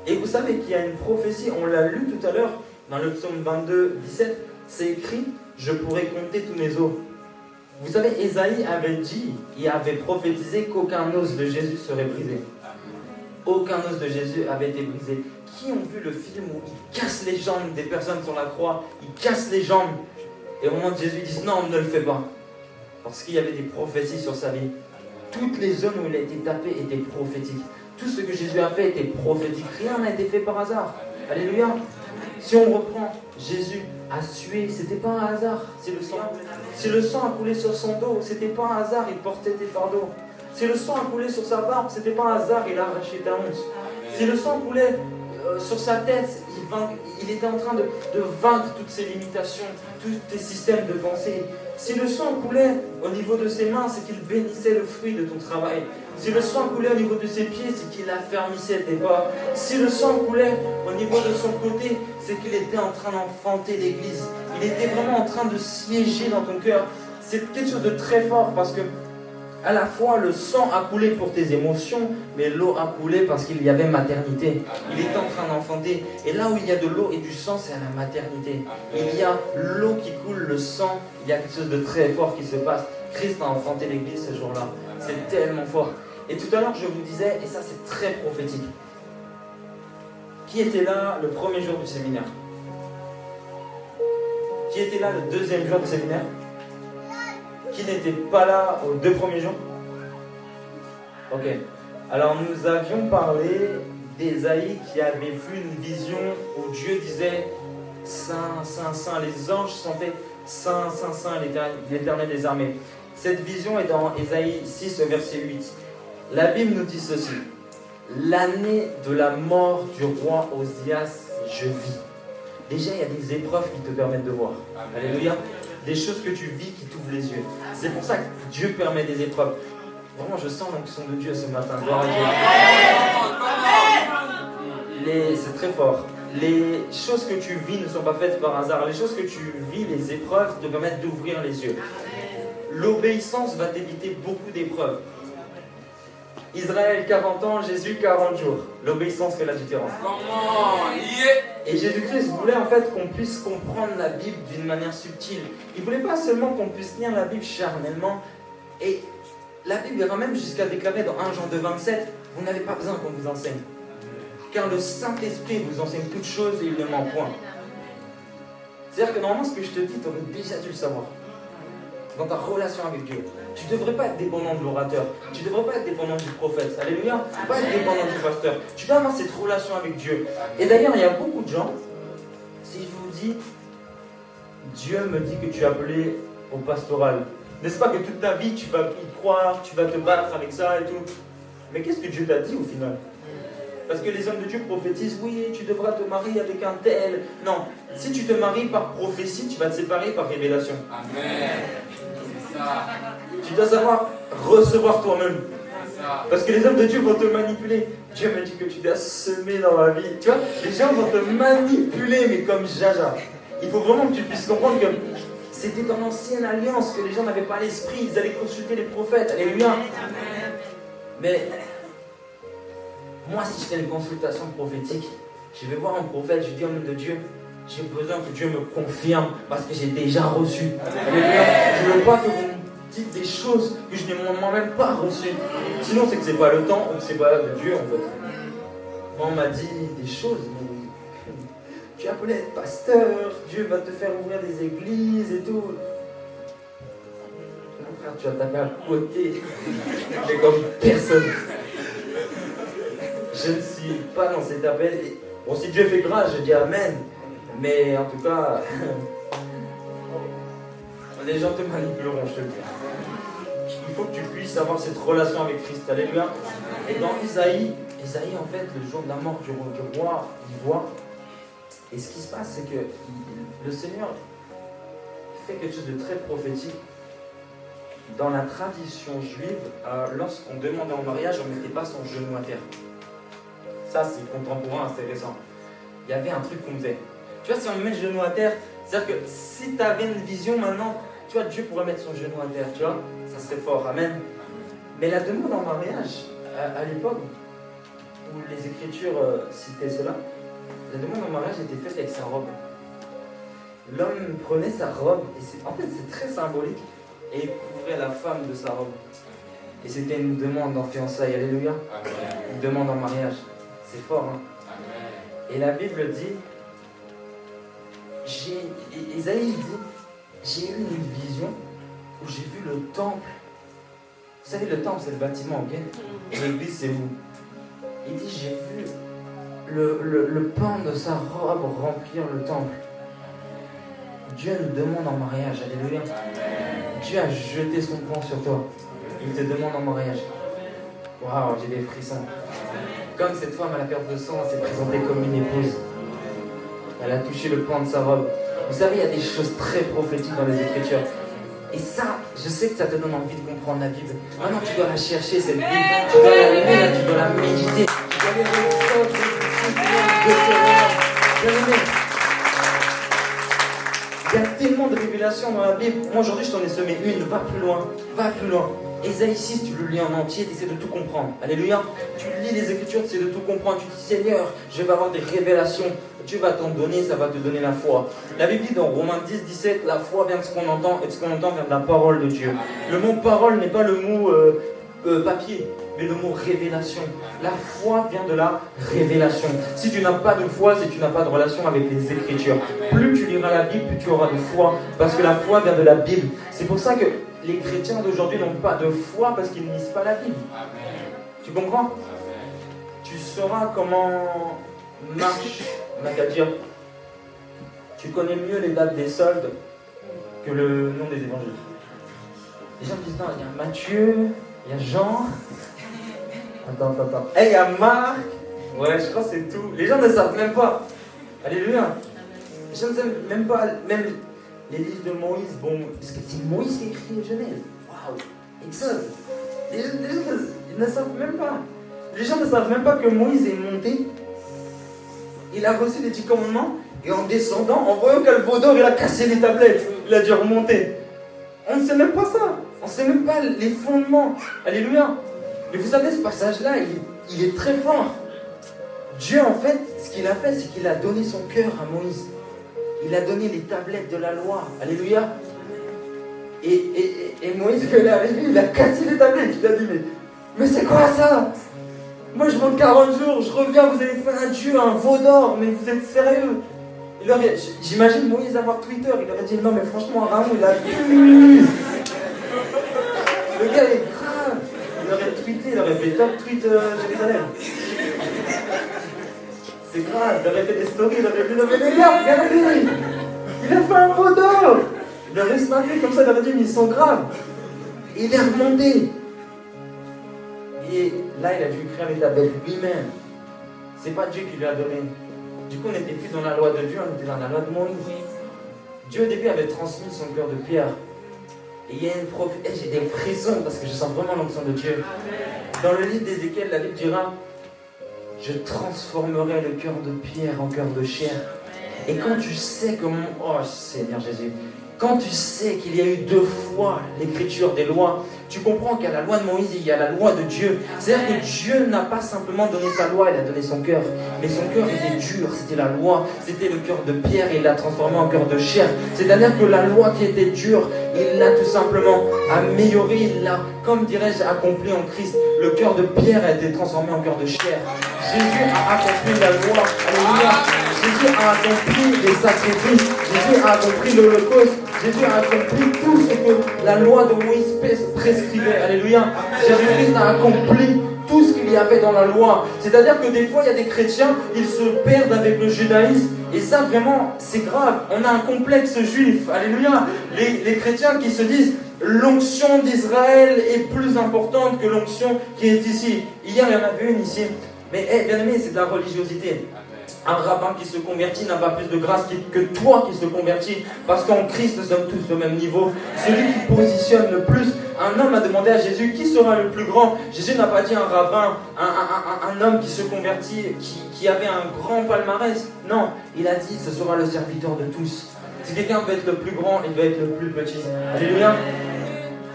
[SPEAKER 1] Et vous savez qu'il y a une prophétie, on l'a lu tout à l'heure, dans le psaume 22, 17, c'est écrit, je pourrais compter tous mes os. Vous savez, Ésaïe avait dit, il avait prophétisé qu'aucun os de Jésus serait brisé. Aucun os de Jésus avait été brisé. Qui ont vu le film où il casse les jambes des personnes sur la croix, il casse les jambes, et au moment de Jésus, ils disent non, ne le fais pas. Parce qu'il y avait des prophéties sur sa vie. Toutes les zones où il a été tapé étaient prophétiques. Tout ce que Jésus a fait était prophétique. Rien n'a été fait par hasard. Alléluia. Si on reprend, Jésus a sué, c'était pas un hasard. Si le sang a coulé sur son dos, c'était pas un hasard, il portait tes fardeaux. Si le sang a coulé sur sa barbe, c'était pas un hasard, il a arraché ta honte. Si le sang coulait sur sa tête, il était en train de vaincre toutes ses limitations, tous tes systèmes de pensée. Si le sang coulait au niveau de ses mains, c'est qu'il bénissait le fruit de ton travail. Si le sang coulait au niveau de ses pieds, c'est qu'il affermissait tes pas. Si le sang coulait au niveau de son côté, c'est qu'il était en train d'enfanter l'église. Il était vraiment en train de siéger dans ton cœur. C'est quelque chose de très fort parce que à la fois le sang a coulé pour tes émotions, mais l'eau a coulé parce qu'il y avait maternité. Il est en train d'enfanter. Et là où il y a de l'eau et du sang, c'est à la maternité. Il y a l'eau qui coule, le sang, il y a quelque chose de très fort qui se passe. Christ a enfanté l'église ce jour-là. C'est tellement fort. Et tout à l'heure, je vous disais, et ça c'est très prophétique, qui était là le premier jour du séminaire? Qui était là le deuxième jour du séminaire? Qui n'était pas là aux 2 premiers jours? Ok. Alors nous avions parlé d'Ésaïe qui avait vu une vision où Dieu disait Saint, Saint, Saint. Les anges chantaient Saint, Saint, Saint, l'Éternel des armées. Cette vision est dans Ésaïe 6, verset 8. La Bible nous dit ceci. L'année de la mort du roi Osias, je vis. Déjà, il y a des épreuves qui te permettent de voir. Amen. Alléluia. Des choses que tu vis qui t'ouvrent les yeux. C'est pour ça que Dieu permet des épreuves. Vraiment, je sens l'onction de Dieu ce matin. Gloire à Dieu. C'est très fort. Les choses que tu vis ne sont pas faites par hasard. Les choses que tu vis, les épreuves, te permettent d'ouvrir les yeux. L'obéissance va t'éviter beaucoup d'épreuves. Israël 40 ans, Jésus 40 jours. L'obéissance fait la différence. Et Jésus-Christ voulait en fait qu'on puisse comprendre la Bible d'une manière subtile. Il ne voulait pas seulement qu'on puisse lire la Bible charnellement. Et la Bible ira même jusqu'à déclarer dans 1 Jean 2, 27, vous n'avez pas besoin qu'on vous enseigne. Car le Saint-Esprit vous enseigne toutes choses et il ne ment point. C'est-à-dire que normalement ce que je te dis, tu aurais déjà dû le savoir. Dans ta relation avec Dieu. Tu ne devrais pas être dépendant de l'orateur. Tu ne devrais pas être dépendant du prophète. Alléluia. Tu ne peux pas être dépendant du pasteur. Tu dois avoir cette relation avec Dieu. Et d'ailleurs, il y a beaucoup de gens, si je vous dis, Dieu me dit que tu es appelé au pastoral. N'est-ce pas que toute ta vie, tu vas y croire, tu vas te battre avec ça et tout. Mais qu'est-ce que Dieu t'a dit au final? Parce que les hommes de Dieu prophétisent, oui, tu devras te marier avec un tel. Non, si tu te maries par prophétie, tu vas te séparer par révélation. Amen. Tu dois savoir recevoir toi-même. Parce que les hommes de Dieu vont te manipuler. Dieu me dit que tu dois semer dans ma vie. Tu vois, les gens vont te manipuler, mais comme jaja. Il faut vraiment que tu puisses comprendre que c'était dans l'ancienne alliance que les gens n'avaient pas l'esprit. Ils allaient consulter les prophètes. Alléluia. Mais moi, si je fais une consultation prophétique, je vais voir un prophète, je dis au nom de Dieu, j'ai besoin que Dieu me confirme parce que j'ai déjà reçu. Alléluia. Je ne veux pas que vous me dites des choses que je n'ai moi-même pas reçues. Sinon, c'est que ce n'est pas le temps ou que ce n'est pas de Dieu en fait. Moi, on m'a dit des choses, mais tu es appelé à être pasteur, Dieu va te faire ouvrir des églises et tout. Mon frère, tu vas taper à côté. Tu es comme personne. Je ne suis pas dans cet appel. Bon, si Dieu fait grâce, je dis Amen. Mais en tout cas, les gens te manipuleront, je te le dis. Il faut que tu puisses avoir cette relation avec Christ. Alléluia. Et dans Isaïe en fait, le jour de la mort du roi, il voit. Et ce qui se passe, c'est que le Seigneur fait quelque chose de très prophétique. Dans la tradition juive, lorsqu'on demandait en mariage, on ne mettait pas son genou à terre. Ça, c'est contemporain, c'est récent. Il y avait un truc qu'on faisait. Tu vois, si on met le genou à terre, c'est-à-dire que si tu avais une vision maintenant, tu vois, Dieu pourrait mettre son genou à terre, tu vois, ça serait fort, amen. Mais la demande en mariage, à l'époque où les Écritures citaient cela, la demande en mariage était faite avec sa robe. L'homme prenait sa robe, et en fait c'est très symbolique, et il couvrait la femme de sa robe. Et c'était une demande en fiançailles, alléluia. Amen. Une demande en mariage. C'est fort, hein. Amen. Et la Bible dit, Isaïe dit, j'ai eu une vision où j'ai vu le temple. Vous savez, le temple, c'est le bâtiment, ok? L'église, c'est vous. Il dit, j'ai vu le pan de sa robe remplir le temple. Dieu nous demande en mariage, alléluia. Dieu a jeté son pan sur toi. Il te demande en mariage. Waouh, j'ai des frissons. Comme cette femme à la perte de sang s'est présentée comme une épouse. Elle a touché le pan de sa robe. Vous savez, il y a des choses très prophétiques dans les Écritures. Et ça, je sais que ça te donne envie de comprendre la Bible. Maintenant, tu dois la chercher, cette Bible. Tu dois la lire, tu dois la méditer. Tu dois lire il y a tellement de révélations dans la Bible. Moi, aujourd'hui, je t'en ai semé une. Va plus loin. Va plus loin. Ésaïe 6, tu le lis en entier, tu essaies de tout comprendre. Alléluia. Tu lis les Écritures, tu essaies de tout comprendre. Tu dis, Seigneur, je vais avoir des révélations. Dieu va t'en donner, ça va te donner la foi. La Bible dit dans Romains 10, 17, la foi vient de ce qu'on entend, et de ce qu'on entend vient de la parole de Dieu. Le mot parole n'est pas le mot papier, mais le mot révélation. La foi vient de la révélation. Si tu n'as pas de foi, c'est que tu n'as pas de relation avec les Écritures. Plus tu liras la Bible, plus tu auras de foi, parce que la foi vient de la Bible. C'est pour ça que les chrétiens d'aujourd'hui n'ont pas de foi, parce qu'ils ne lisent pas la Bible. Tu comprends? Tu sauras comment marche, on n'a qu'à dire. Tu connais mieux les dates des soldes que le nom des évangiles. Les gens me disent, non, il y a Matthieu, il y a Jean. Attends. Il y a Marc. Ouais, je crois que c'est tout. Les gens ne savent même pas. Alléluia. Les gens ne savent même pas, même les livres de Moïse. Bon, est-ce que c'est Moïse qui a écrit les Genèse? Waouh. Exode. Les gens ils ne savent même pas. Les gens ne savent même pas que Moïse est monté. Il a reçu les 10 commandements. Et en descendant, en voyant qu'elle veau d'or, il a cassé les tablettes. Il a dû remonter. On ne sait même pas ça. On ne sait même pas les fondements. Alléluia. Mais vous savez, ce passage-là, il est très fort. Dieu, en fait, ce qu'il a fait, c'est qu'il a donné son cœur à Moïse. Il a donné les tablettes de la loi. Alléluia. Et Moïse, quand il est arrivé, il a cassé les tablettes. Il a dit, mais c'est quoi ça? Moi, je monte 40 jours, je reviens, vous avez fait un Dieu, un veau d'or, mais vous êtes sérieux? J'imagine Moïse avoir Twitter, il aurait dit, non mais franchement, Ramon, il a pu. Le gars est grave. Il aurait tweeté, il aurait fait top tweet Jérusalem. C'est grave, il aurait fait des stories, il aurait dit, non mais les gars, regardez, il a fait un veau d'or. Il aurait snappé comme ça, il aurait dit, mais ils sont graves. Et il est remonté. Et là, il a dû écrire les tablettes lui-même. C'est pas Dieu qui lui a donné. Du coup, on n'était plus dans la loi de Dieu, on était dans la loi de Moïse. Dieu, au début, avait transmis son cœur de pierre. Et il y a une prophétie. J'ai des frissons parce que je sens vraiment l'onction de Dieu. Dans le livre d'Ézéchiel, la Bible dira, je transformerai le cœur de pierre en cœur de chair. Et quand tu sais que mon... Oh Seigneur Jésus. Quand tu sais qu'il y a eu 2 fois l'écriture des lois, tu comprends qu'à la loi de Moïse, il y a la loi de Dieu. C'est-à-dire que Dieu n'a pas simplement donné sa loi, il a donné son cœur. Mais son cœur était dur, c'était la loi, c'était le cœur de pierre et il l'a transformé en cœur de chair. C'est-à-dire que la loi qui était dure, il l'a tout simplement améliorée, il l'a, comme dirais-je, accompli en Christ. Le cœur de pierre a été transformé en cœur de chair. Jésus a accompli la loi. Alléluia. Jésus a accompli les sacrifices. Jésus a accompli l'Holocauste. Jésus a accompli tout ce que la loi de Moïse prescrivait. Alléluia. Jésus-Christ a accompli tout ce qu'il y avait dans la loi. C'est-à-dire que des fois, il y a des chrétiens, ils se perdent avec le judaïsme. Et ça, vraiment, c'est grave. On a un complexe juif. Alléluia. Les chrétiens qui se disent, l'onction d'Israël est plus importante que l'onction qui est ici. Hier, il y en avait une ici. Mais bien aimé, c'est de la religiosité. Un rabbin qui se convertit n'a pas plus de grâce que toi qui se convertis, parce qu'en Christ nous sommes tous au même niveau. Celui qui positionne le plus. Un homme a demandé à Jésus qui sera le plus grand. Jésus n'a pas dit un rabbin, un homme qui se convertit, qui avait un grand palmarès. Non, il a dit ce sera le serviteur de tous. Si quelqu'un veut être le plus grand, il veut être le plus petit. Alléluia.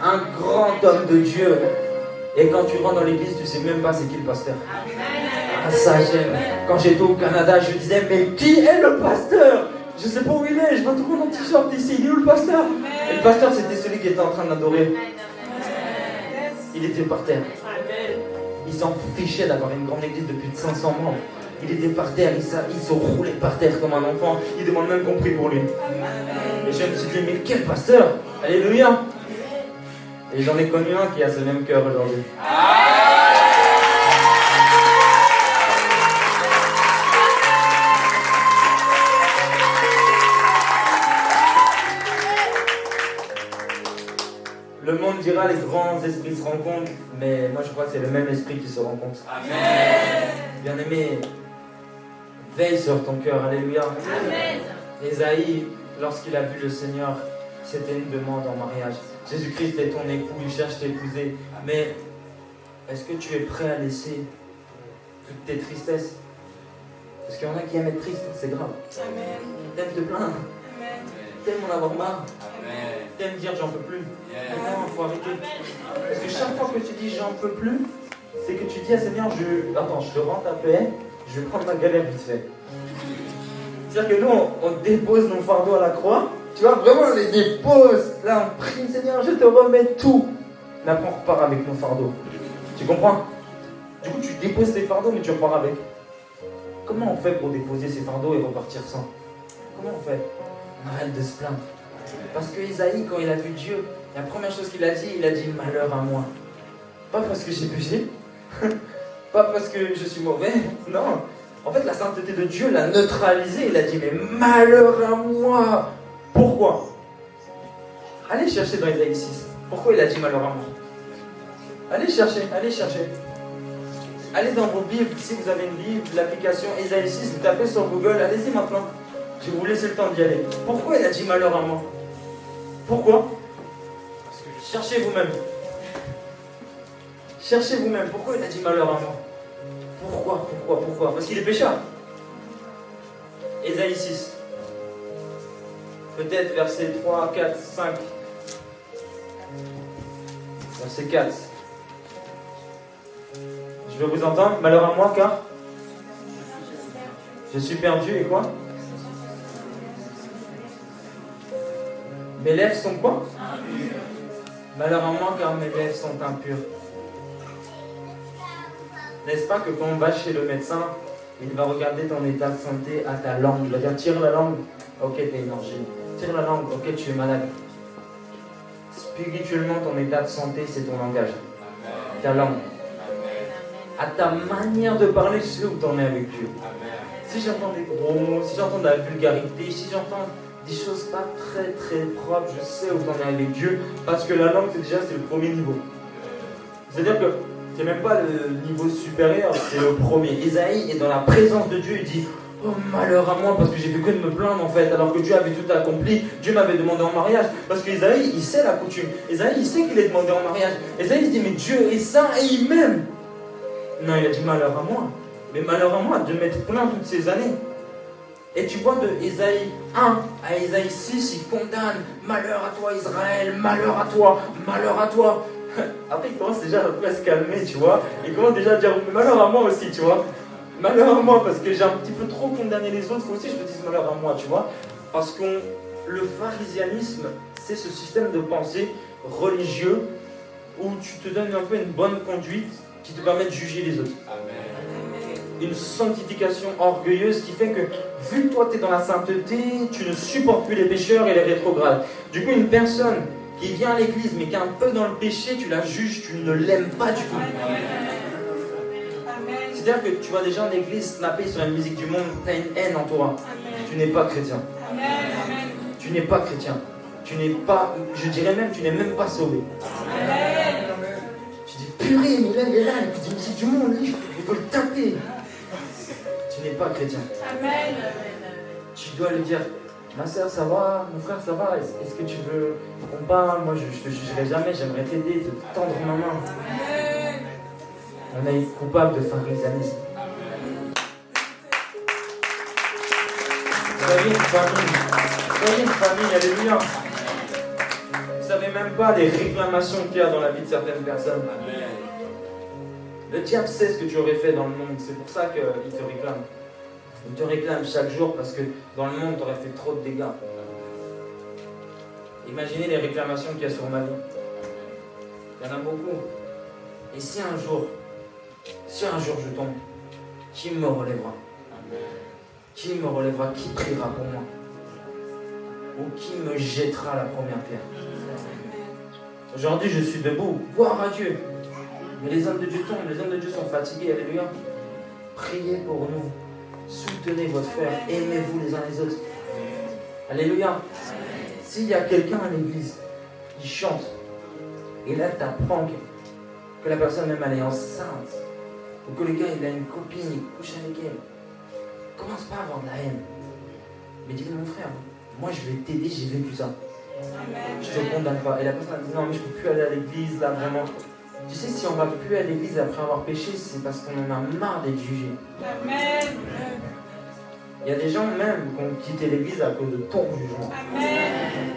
[SPEAKER 1] Un grand homme de Dieu. Et quand tu rentres dans l'église, tu ne sais même pas c'est qui le pasteur. Ah, ça j'aime. Quand j'étais au Canada, je disais, mais qui est le pasteur? Je ne sais pas où il est, je vois tout le monde en t-shirt ici. Il est où le pasteur? Et le pasteur, c'était celui qui était en train d'adorer. Il était par terre. Il s'en fichait d'avoir une grande église de plus de 500 membres. Il était par terre, il se roulait par terre comme un enfant. Il demande même qu'on prie pour lui. Et je me suis dit, mais quel pasteur? Alléluia. Et j'en ai connu un qui a ce même cœur aujourd'hui. dira, les grands esprits se rencontrent, mais moi je crois que c'est le même esprit qui se rencontre.
[SPEAKER 2] Amen.
[SPEAKER 1] Bien-aimé, veille sur ton cœur, alléluia.
[SPEAKER 2] Amen.
[SPEAKER 1] Ésaïe, lorsqu'il a vu le Seigneur, c'était une demande en mariage. Jésus-Christ est ton époux, il cherche t'épouser. Mais est-ce que tu es prêt à laisser toutes tes tristesses? Parce qu'il y en a qui aiment être tristes, c'est grave.
[SPEAKER 2] Amen.
[SPEAKER 1] T'aimes te plaindre,
[SPEAKER 2] Amen.
[SPEAKER 1] t'aimes en avoir marre,
[SPEAKER 2] Amen.
[SPEAKER 1] t'aimes dire j'en peux plus.
[SPEAKER 2] Yes.
[SPEAKER 1] Non, il faut arrêter. Parce que chaque fois que tu dis j'en peux plus, c'est que tu dis à Seigneur, attends, je te rends ta paix, je vais prendre ma galère vite fait. C'est-à-dire que nous, on dépose nos fardeaux à la croix. Tu vois, vraiment, on les dépose. Là, on prie, Seigneur, je te remets tout. Mais après, on repart avec nos fardeaux. Tu comprends? Du coup, tu déposes tes fardeaux, mais tu repars avec. Comment on fait pour déposer ses fardeaux et repartir sans? Comment on fait? On arrête de se plaindre. Parce que Ésaïe, quand il a vu Dieu, la première chose qu'il a dit malheur à moi. Pas parce que j'ai péché, pas parce que je suis mauvais, non. En fait, la sainteté de Dieu l'a neutralisé. Il a dit, mais malheur à moi. Pourquoi? Allez chercher dans Ésaïe 6. Pourquoi il a dit malheur à moi? Allez chercher, allez chercher. Allez dans vos Bibles, si vous avez une Bible, l'application Ésaïe 6, vous tapez sur Google, allez-y maintenant. Je vais vous laisser le temps d'y aller. Pourquoi il a dit malheur à moi? Pourquoi? Cherchez vous-même. Cherchez vous-même. Pourquoi il a dit malheur à moi? Pourquoi? Parce qu'il est pécheur. Ésaïe 6. Peut-être verset 3, 4, 5. Verset 4. Je veux vous entendre. Malheur à moi car je suis perdu et quoi? Mes lèvres sont quoi? Malheur à moi car mes lèvres sont impures. N'est-ce pas que quand on va chez le médecin, il va regarder ton état de santé à ta langue. Il va dire tire la langue, ok t'es une angine. Tire la langue, ok tu es malade. Spirituellement ton état de santé c'est ton langage.
[SPEAKER 2] Amen.
[SPEAKER 1] Ta langue.
[SPEAKER 2] Amen.
[SPEAKER 1] À ta manière de parler, je sais où t'en es avec Dieu.
[SPEAKER 2] Amen.
[SPEAKER 1] Si j'entends des gros mots, si j'entends de la vulgarité, si j'entends des choses pas très très propres, je sais où t'en es avec Dieu. Parce que la langue c'est le premier niveau. C'est-à-dire que c'est même pas le niveau supérieur, c'est le premier. Ésaïe est dans la présence de Dieu, il dit oh malheur à moi parce que j'ai fait que de me plaindre en fait, alors que Dieu avait tout accompli, Dieu m'avait demandé en mariage. Parce qu'Ésaïe, il sait la coutume. Ésaïe, il sait qu'il est demandé en mariage. Ésaïe, il se dit mais Dieu est saint et il m'aime. Non, il a dit malheur à moi. Mais malheur à moi de m'être plaint toutes ces années. Et tu vois de Ésaïe 1 à Ésaïe 6, il condamne malheur à toi Israël, malheur à toi, malheur à toi. Après, il commence déjà un peu à se calmer, tu vois. Il commence déjà à dire malheur à moi aussi, tu vois. Malheur à moi, parce que j'ai un petit peu trop condamné les autres. Il faut aussi que je me dise malheur à moi, tu vois. Parce que le pharisianisme, c'est ce système de pensée religieux où tu te donnes un peu une bonne conduite qui te permet de juger les autres.
[SPEAKER 2] Amen.
[SPEAKER 1] Une sanctification orgueilleuse qui fait que, vu que toi tu es dans la sainteté, tu ne supportes plus les pécheurs et les rétrogrades. Du coup, une personne qui vient à l'église mais qui est un peu dans le péché, tu la juges, tu ne l'aimes pas du tout. C'est-à-dire que tu vois des gens d'église snapper sur la musique du monde, tu as une haine en toi. Tu n'es pas chrétien. Tu n'es pas chrétien. Tu n'es pas, je dirais même, tu n'es même pas sauvé. Tu dis purée, mais là il est là, il écoute des musiques du monde, lui, il faut le taper. Tu n'es pas chrétien.
[SPEAKER 2] Amen.
[SPEAKER 1] Tu dois lui dire, ma soeur ça va, mon frère ça va, est-ce que tu veux qu'on parle? Moi je te jugerai jamais, j'aimerais t'aider, te tendre ma main. On est coupable de pharisianisme. Soyez une famille, alléluia. Vous savez même pas les réclamations qu'il y a dans la vie de certaines personnes.
[SPEAKER 2] Amen.
[SPEAKER 1] Le diable sait ce que tu aurais fait dans le monde, c'est pour ça qu'il te réclame. Il te réclame chaque jour parce que dans le monde, tu aurais fait trop de dégâts. Imaginez les réclamations qu'il y a sur ma vie. Il y en a beaucoup. Et si un jour je tombe, qui me relèvera? Qui me relèvera? Qui priera pour moi? Ou qui me jettera la première pierre? Aujourd'hui, je suis debout. Gloire à Dieu. Mais les hommes de Dieu tombent, les hommes de Dieu sont fatigués. Alléluia. Priez pour nous. Soutenez votre frère. Aimez-vous les uns les autres. Alléluia. S'il y a quelqu'un à l'église qui chante, Et là, tu apprends que la personne même elle est enceinte. Ou que le gars il a une copine, il couche avec elle. Commence pas à avoir de la haine. Mais dis-lui, mon frère, moi je vais t'aider, j'ai vécu ça. Je te condamne pas. Et la personne a dit non, mais je peux plus aller à l'église là, vraiment. Tu sais, si on va plus à l'église après avoir péché, c'est parce qu'on en a marre d'être jugé.
[SPEAKER 2] Amen.
[SPEAKER 1] Il y a des gens même qui ont quitté l'église à cause de ton jugement.
[SPEAKER 2] Amen.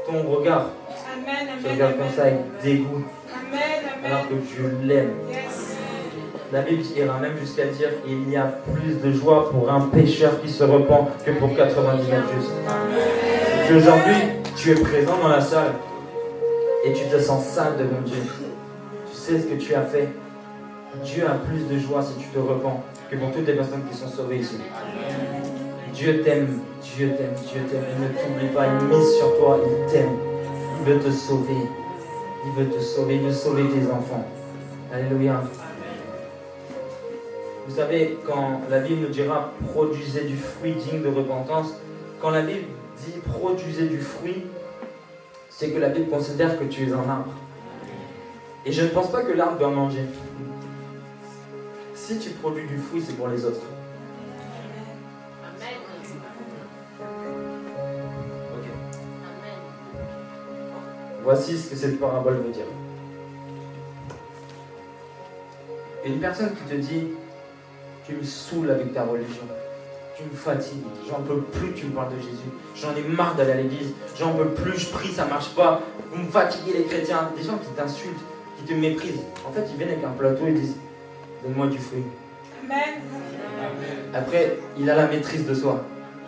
[SPEAKER 1] Ton regard.
[SPEAKER 2] Amen.
[SPEAKER 1] Tu regardes comme ça avec dégoût.
[SPEAKER 2] Amen.
[SPEAKER 1] Alors que Dieu l'aime.
[SPEAKER 2] Yes.
[SPEAKER 1] La Bible ira même jusqu'à dire il y a plus de joie pour un pécheur qui se repent que pour 99 justes. Si aujourd'hui tu es présent dans la salle et tu te sens sale devant Dieu, tu sais ce que tu as fait. Dieu a plus de joie si tu te repens que pour toutes les personnes qui sont sauvées ici. Dieu t'aime, Dieu t'aime, Dieu t'aime. Il ne t'oublie pas, il mise sur toi, il t'aime. Il veut te sauver. Il veut te sauver, il veut sauver tes enfants. Alléluia. Vous savez, quand la Bible nous dira produisez du fruit digne de repentance, quand la Bible dit produisez du fruit, c'est que la Bible considère que tu es un arbre. Et je ne pense pas que l'arbre doit manger. Si tu produis du fruit, c'est pour les autres.
[SPEAKER 2] Amen.
[SPEAKER 1] Ok.
[SPEAKER 2] Amen.
[SPEAKER 1] Voici ce que cette parabole veut dire. Une personne qui te dit tu me saoules avec ta religion, tu me fatigues, j'en peux plus que tu me parles de Jésus, j'en ai marre d'aller à l'église, j'en peux plus, je prie, ça marche pas, vous me fatiguez les chrétiens, des gens qui t'insultent, qui te méprisent. En fait, ils viennent avec un plateau et disent donne-moi du fruit.
[SPEAKER 2] Amen.
[SPEAKER 1] Après, il a la maîtrise de soi,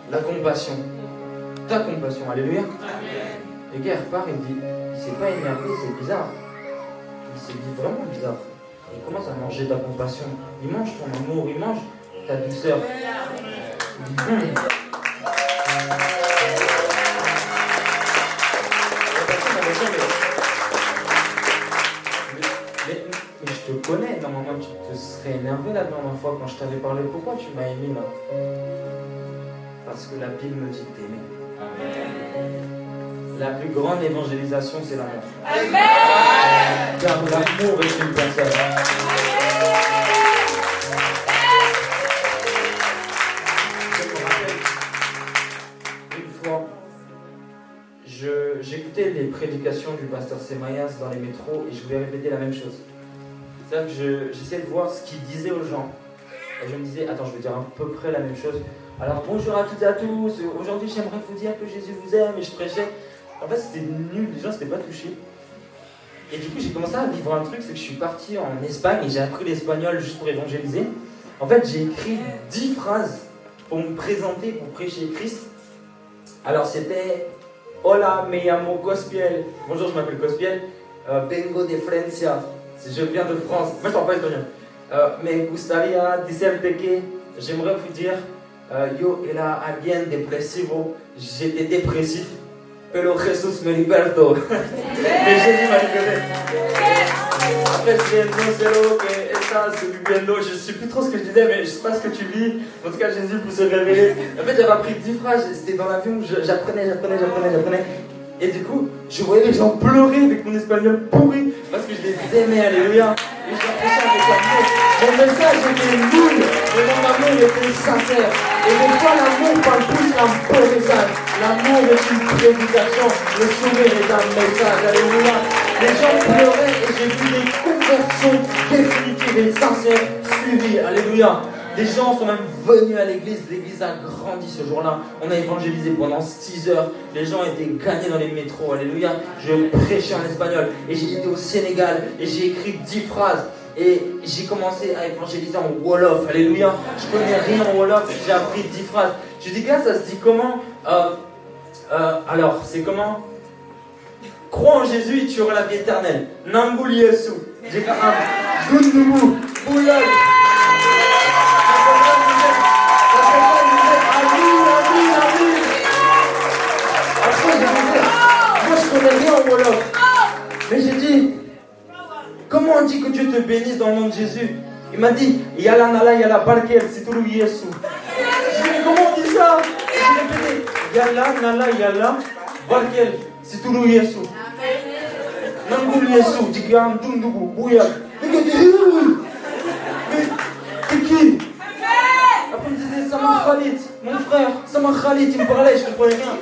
[SPEAKER 1] la compassion, ta compassion, alléluia.
[SPEAKER 2] Amen.
[SPEAKER 1] Le gars repart, il dit il s'est pas énervé, c'est bizarre. Il s'est dit vraiment bizarre. Il commence à manger ta compassion. Il mange ton amour, il mange ta douceur. Il dit mais je te connais, normalement tu te serais énervé la dernière fois quand je t'avais parlé. Pourquoi tu m'as aimé là? Parce que la Bible me dit d'aimer. La plus grande évangélisation, c'est l'amour.
[SPEAKER 2] Amen.
[SPEAKER 1] Car l'amour est une personne. Je me rappelle, une fois, j'écoutais les prédications du pasteur Semayas dans les métros et je voulais répéter la même chose. C'est-à-dire que j'essayais de voir ce qu'il disait aux gens. Et je me disais, attends, je vais dire à peu près la même chose. Alors bonjour à toutes et à tous, aujourd'hui j'aimerais vous dire que Jésus vous aime, et je prêchais. En fait c'était nul, les gens s'étaient pas touchés. Et du coup j'ai commencé à vivre un truc, c'est que je suis parti en Espagne et j'ai appris l'espagnol juste pour évangéliser. En fait j'ai écrit 10 phrases pour me présenter, pour prêcher Christ. Alors c'était Hola, me llamo Cospiel. Bonjour, je m'appelle Cospiel. Vengo de Francia. Je viens de France. Moi je parle pas espagnol. Me gustaría decirte que j'aimerais vous dire yo era alguien depresivo, j'étais dépressif, pero Jesús me libertó. Mais Jésus m'a libéré. Après je disais no sé lo que estás viviendo, je sais plus trop ce que je disais, mais je sais pas ce que tu vis. En tout cas Jésus peut se révéler. En fait j'avais appris 10 phrases, c'était dans l'avion où j'apprenais. Et du coup, je voyais les gens pleurer avec mon espagnol pourri parce que je les aimais, alléluia. Et je prêchais avec amour. Mon message était nul, mais mon amour était sincère. Et des fois, l'amour parle plus qu'un beau message. L'amour est une prédication. Le sourire est un message, alléluia. Les gens pleuraient et j'ai vu des conversions définitives et sincères suivies, alléluia. Des gens sont même venus à l'église a grandi ce jour-là. On a évangélisé pendant 6 heures. Les gens étaient gagnés dans les métros, alléluia. Je prêchais en espagnol et j'ai été au Sénégal et j'ai écrit 10 phrases. Et j'ai commencé à évangéliser en Wolof, alléluia. Je connais rien en Wolof, j'ai appris 10 phrases. Je dis, gars, ça se dit comment alors, c'est comment? Crois en Jésus et tu auras la vie éternelle. Nambul Yesu. J'ai fait un Dundubu, Boulol. Moi je connais rien au Wolof. Mais j'ai dit, comment on dit que Dieu te bénisse dans le nom de Jésus? Il m'a dit, Yala Nala Yala Barkel, c'est tout le Yesu. J'ai dit, comment on dit ça? J'ai répété, Yala Nala Yala Barkel, Situlu Yesu. Nangul Yesu, Digam Dundubu, Bouya. Mais t'es qui? Après il me disait Sama Khalid, mon frère, Sama Khalid, il me parlait, je comprenais rien.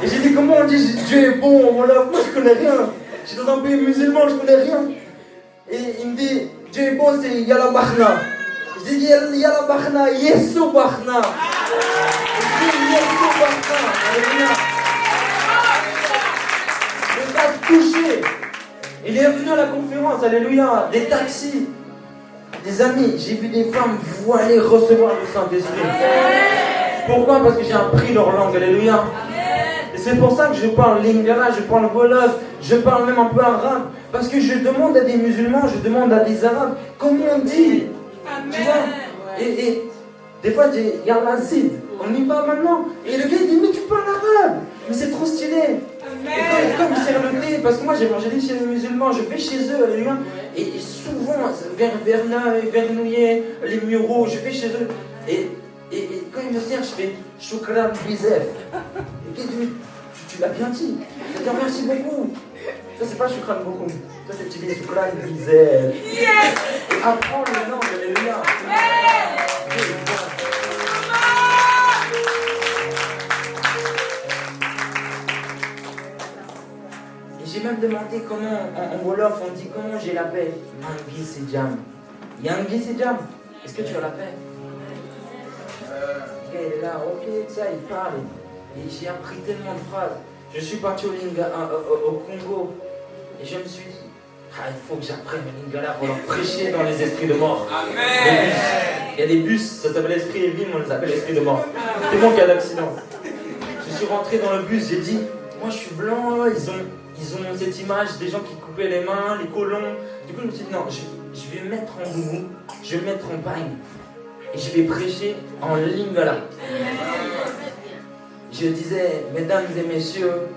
[SPEAKER 1] Et j'ai dit comment on dit Dieu est bon, voilà, moi je connais rien. Je suis dans un pays musulman, je connais rien. Et il me dit Dieu est bon, c'est Yala Bahna. Je dis Yala Bahna, Yesu Bahna. Je dis Yesu Bahna. Alléluia. Il m'a touché. Il est venu à la conférence, alléluia, des taxis. Des amis, j'ai vu des femmes voilées recevoir le Saint-Esprit. Pourquoi? Parce que j'ai appris leur langue, alléluia. Et c'est pour ça que je parle lingala, je parle wolof, je parle même un peu arabe. Parce que je demande à des musulmans, je demande à des arabes, comment on dit? Tu vois? Et des fois, il y a l'azid, on y va maintenant. Et le gars il dit, mais tu parles arabe. Mais c'est trop stylé. Et comme il sert le thé, parce que moi j'évangélise chez les musulmans, je vais chez eux, alléluia. Et souvent, vers Vernouillet, les Mureaux, je vais chez eux. Et quand ils me servent, je fais Choukran Bizef. Et tu l'as bien dit. C'est-à-dire merci beaucoup. Ça, c'est pas Choukran beaucoup. Ça, c'est petit Choukran Bizef. Et apprends le nom, alléluia. J'ai même demandé comment, en Wolof, on dit comment j'ai la paix. Yangi Sejam. Yangi Sejam. Est-ce que tu as la paix? Le gars il est là, ok, ça, il parle. Et j'ai appris tellement de phrases. Je suis parti au Congo. Et je me suis dit, il faut que j'apprenne le lingala pour leur prêcher dans les esprits de mort. Amen. Il y a des bus, ça s'appelle Esprit et Ville, on les appelle Esprit de mort. C'est mon cas d'accident. Je suis rentré dans le bus, j'ai dit, moi je suis blanc, ils ont cette image des gens qui coupaient les mains, les colons. Du coup, je me suis dit, non, je vais me mettre en boubou, je vais me mettre en pagne. Et je vais prêcher en lingala. Je disais, mesdames et messieurs,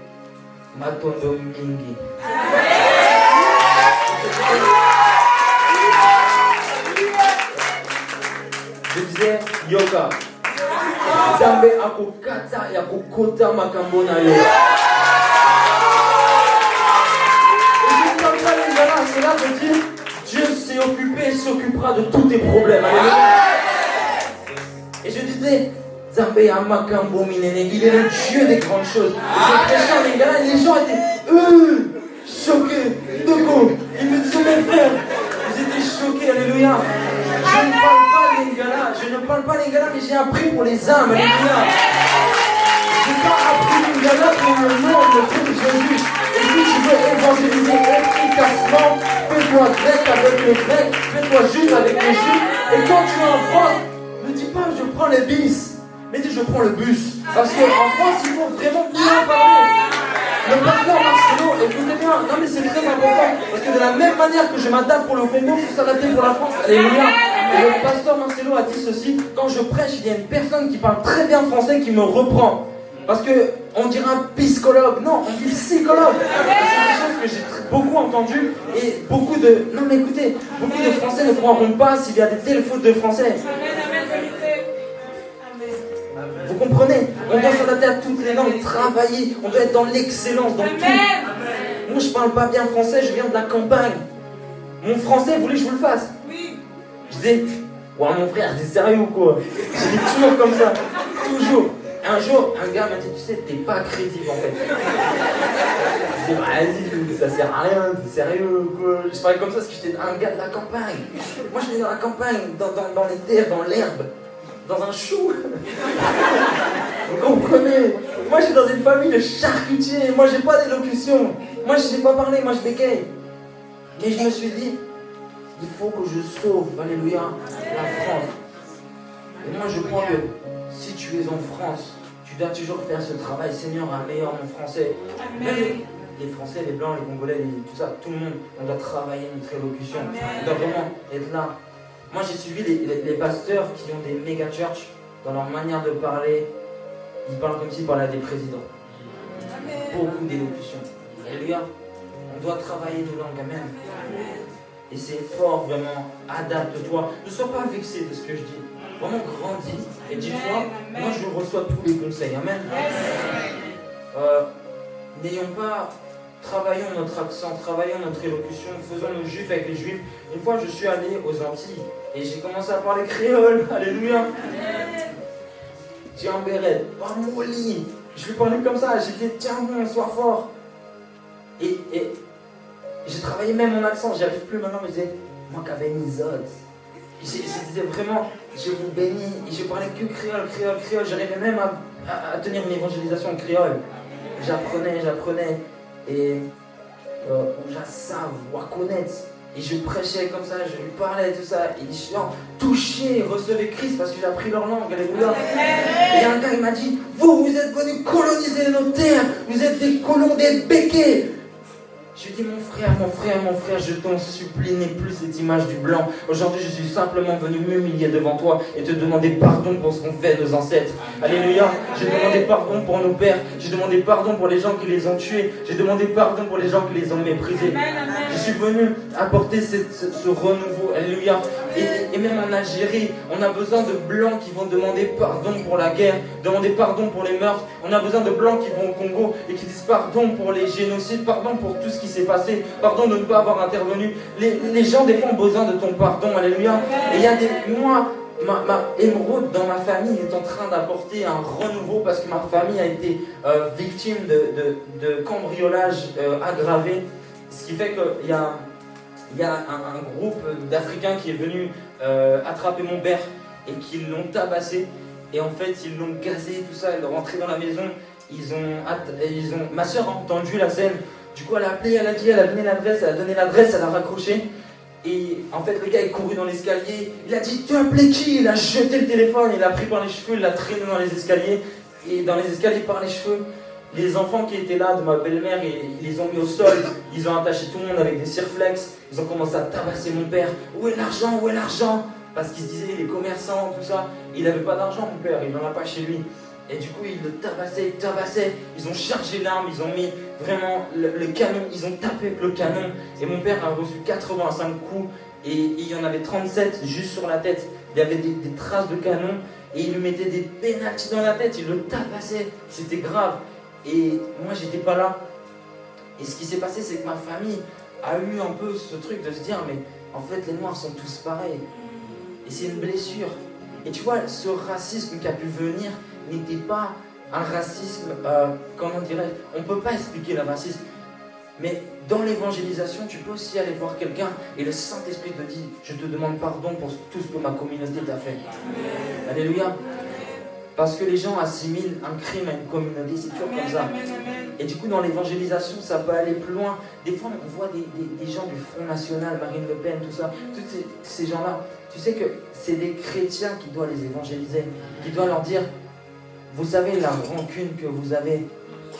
[SPEAKER 1] Matondo Mingi. Je disais, yoga. Zambe akukata yakukota makambona yoga. Cela veut dire Dieu s'est occupé et s'occupera de tous tes problèmes. Alléluia. Et je disais, Zambé Amakambo Minene, il est le Dieu des grandes choses. J'ai prêché en lingala et les gens étaient choqués. De quoi? Ils me disaient, mes frères, ils étaient choqués. Alléluia. Je ne parle pas lingala, mais j'ai appris pour les âmes. Alléluia. Je n'ai pas appris lingala pour le nom de Jésus. Et si tu veux évangéliser efficacement, fais-toi grec avec les grecs, fais-toi juif avec les juifs. Et quand tu es en France, ne dis pas je prends les bis, mais dis je prends le bus. Parce qu'en France, il faut vraiment bien parler. Le pasteur Marcelo, écoutez bien, non mais c'est très important. Parce que de la même manière que je m'adapte pour le Congo, il faut s'adapter pour la France. Alléluia. Et le pasteur Marcelo a dit ceci, quand je prêche, il y a une personne qui parle très bien français qui me reprend. Parce qu'on dirait un psychologue. Non, on dit psychologue. C'est des choses que j'ai beaucoup entendues. Et beaucoup de... Non mais écoutez, beaucoup de Français ne croiront pas s'il y a des telles fautes de français. Vous comprenez? On doit s'adapter à toutes les langues, travailler. On doit être dans l'excellence, dans tout. Moi je parle pas bien français, je viens de la campagne. Mon français, vous voulez que je vous le fasse? Oui. Je dis, ouais mon frère, t'es sérieux ou quoi? Je dis toujours comme ça. Toujours. Un jour, un gars m'a dit, tu sais, t'es pas crédible en fait. Je dis, vas-y, ça sert à rien, t'es sérieux ou quoi? Je parlais comme ça parce que j'étais un gars de la campagne. Moi j'étais dans la campagne, dans les terres, dans l'herbe, dans un chou. Vous comprenez? Moi je suis dans une famille de charcutiers, moi j'ai pas d'élocution. Moi je sais pas parler, moi je bégaye. Mais je me suis dit, il faut que je sauve, alléluia, la France. Et moi je crois que si tu es en France, tu dois toujours faire ce travail. Seigneur, améliore mon français. Même les Français, les Blancs, les Congolais, tout ça, tout le monde, on doit travailler notre élocution. On doit vraiment être là. Moi, j'ai suivi les pasteurs qui ont des méga church dans leur manière de parler. Ils parlent comme s'ils parlaient à des présidents. Beaucoup d'élocution. Alléluia. On doit travailler nos langues. Amen. Et c'est fort, vraiment. Adapte-toi. Ne sois pas vexé de ce que je dis. Vraiment grandis et dis-toi, moi je reçois tous les conseils. Amen. travaillons notre accent, travaillons notre élocution, faisons nos juifs avec les juifs. Une fois, je suis allé aux Antilles et j'ai commencé à parler créole. Alléluia. J'ai un béret, pas molly. Je lui parlais comme ça, j'ai dit tiens bon, sois fort. Et j'ai travaillé même mon accent, j'y arrive plus maintenant, mais je disais, moi qui béni Zod. Je disais vraiment, je vous bénis, et je parlais que créole, j'arrivais même à tenir une évangélisation en créole. J'apprenais, et j'assav, ou à connaître. Et je prêchais comme ça, je lui parlais, tout ça. Et les gens touchaient, recevaient Christ parce que j'ai appris leur langue. Alléluia. Et un gars, il m'a dit, vous êtes venus coloniser nos terres, vous êtes des colons, des béquets. Je lui ai dit, mon frère, je t'en supplie, n'aie plus cette image du blanc. Aujourd'hui, je suis simplement venu m'humilier devant toi et te demander pardon pour ce qu'ont fait nos ancêtres. Alléluia. J'ai demandé pardon pour nos pères. J'ai demandé pardon pour les gens qui les ont tués. J'ai demandé pardon pour les gens qui les ont méprisés. Je suis venu apporter ce renouveau. Alléluia. Et même en Algérie, on a besoin de blancs qui vont demander pardon pour la guerre, demander pardon pour les meurtres. On a besoin de blancs qui vont au Congo et qui disent pardon pour les génocides, pardon pour tout ce qui s'est passé, pardon de ne pas avoir intervenu. Les gens, des fois, ont besoin de ton pardon. Alléluia. Et il y a ma émeraude dans ma famille est en train d'apporter un renouveau parce que ma famille a été victime de cambriolage aggravé. Ce qui fait qu'il y a un groupe d'Africains qui est venu attraper mon père et qui l'ont tabassé. Et en fait, ils l'ont gazé, tout ça. Ils sont rentrés dans la maison. Ma soeur a entendu la scène. Du coup, elle a appelé, elle a donné l'adresse, elle a raccroché. Et en fait, le gars est couru dans l'escalier. Il a dit, tu as appelé qui? Il a jeté le téléphone, il l'a pris par les cheveux, il l'a traîné dans les escaliers. Et dans les escaliers par les cheveux, les enfants qui étaient là de ma belle-mère, ils les ont mis au sol. Ils ont attaché tout le monde avec des cirflex. Ils ont commencé à tabasser mon père. Où est l'argent? Où est l'argent? Parce qu'ils se disaient, les commerçants, tout ça. Il n'avait pas d'argent, mon père, il n'en a pas chez lui. Et du coup, ils le tabassaient. Ils ont chargé l'arme, ils ont mis vraiment le canon, ils ont tapé avec le canon. Et mon père a reçu 85 coups. Et il y en avait 37 juste sur la tête. Il y avait des traces de canon. Et il lui mettait des pénaltys dans la tête. Il le tabassait. C'était grave. Et moi, j'étais pas là. Et ce qui s'est passé, c'est que ma famille a eu un peu ce truc de se dire, mais en fait, les Noirs sont tous pareils. Et c'est une blessure. Et tu vois, ce racisme qui a pu venir n'était pas un racisme, comment dirais-je, on ne peut pas expliquer le racisme. Mais dans l'évangélisation, tu peux aussi aller voir quelqu'un et le Saint-Esprit te dit, je te demande pardon pour tout ce que ma communauté t'a fait. Amen. Alléluia. Parce que les gens assimilent un crime à une communauté, c'est toujours comme ça. Et du coup, dans l'évangélisation, ça peut aller plus loin. Des fois, on voit des gens du Front National, Marine Le Pen, tout ça, tous ces gens-là. Tu sais que c'est des chrétiens qui doivent les évangéliser, qui doivent leur dire, vous savez, la rancune que vous avez,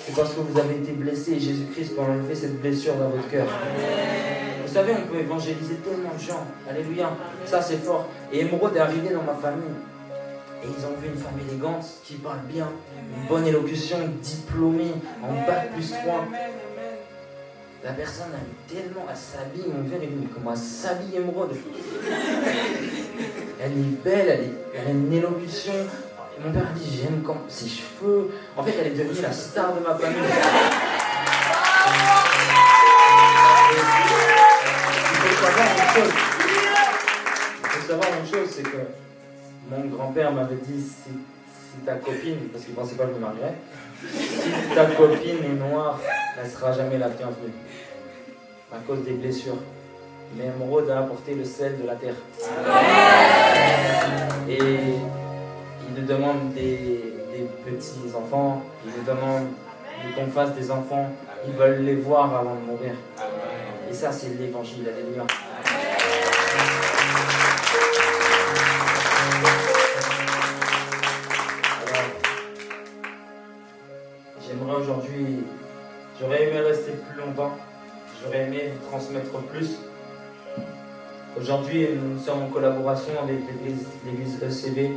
[SPEAKER 1] c'est parce que vous avez été blessé et Jésus-Christ peut enlever cette blessure dans votre cœur. Vous savez, on peut évangéliser tellement de gens. Alléluia. Ça, c'est fort. Et Émeraude est arrivé dans ma famille. Et ils ont vu une femme élégante qui parle bien, une bonne élocution, diplômée, en bac plus 3. La personne a tellement à s'habiller. Mon père, il dit, mais comment elle s'habille, Émeraude? Elle est belle, elle a une élocution. Et mon père a dit, j'aime comme ses cheveux. En fait, elle est devenue la star de ma famille. Il faut savoir une chose, c'est que mon grand-père m'avait dit, si ta copine, parce qu'il ne pensait pas que je me marierais, si ta copine est noire, elle ne sera jamais la bienvenue. À cause des blessures. Mais Émeraude a apporté le sel de la terre. Et il nous demande des petits-enfants, il nous demande qu'on fasse des enfants. Ils veulent les voir avant de mourir. Et ça, c'est l'évangile. Alléluia. Alors, j'aimerais aujourd'hui, j'aurais aimé rester plus longtemps. J'aurais aimé vous transmettre plus. Aujourd'hui, nous sommes en collaboration avec l'église ECB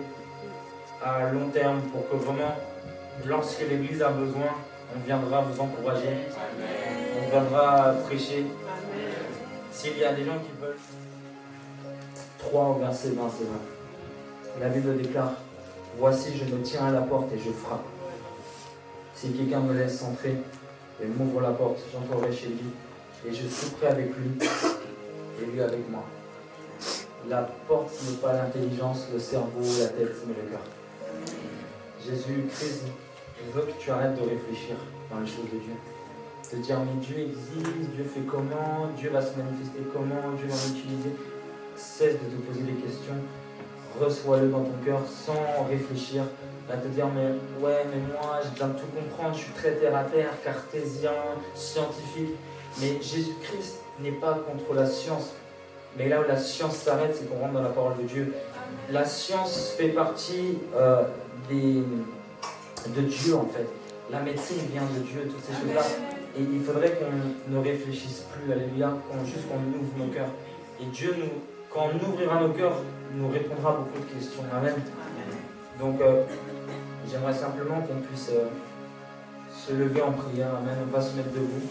[SPEAKER 1] à long terme pour que vraiment, lorsque l'église a besoin, on viendra vous encourager. Amen. On viendra prêcher. Amen. S'il y a des gens qui veulent. 3 au verset 20, c'est vrai. La Bible déclare, voici, je me tiens à la porte et je frappe. Si quelqu'un me laisse entrer, et m'ouvre la porte, j'entrerai chez lui et je souperai avec lui et lui avec moi. La porte, ce n'est pas l'intelligence, le cerveau, la tête, mais le cœur. Jésus-Christ, je veux que tu arrêtes de réfléchir dans les choses de Dieu. De dire, mais Dieu existe, Dieu fait comment, Dieu va se manifester comment, Dieu va m'utiliser. Cesse de te poser des questions, reçois-le dans ton cœur sans réfléchir. À te dire, mais ouais, mais moi, j'ai besoin de tout comprendre, je suis très terre à terre, cartésien, scientifique. Mais Jésus-Christ n'est pas contre la science. Mais là où la science s'arrête, c'est qu'on rentre dans la parole de Dieu. La science fait partie de Dieu, en fait. La médecine vient de Dieu, toutes ces choses-là. Et il faudrait qu'on ne réfléchisse plus, alléluia, juste qu'on ouvre nos cœurs. Et Dieu, quand on ouvrira nos cœurs, nous répondra à beaucoup de questions. Amen. Donc, j'aimerais simplement qu'on puisse se lever en prière. Amen. On va se mettre debout.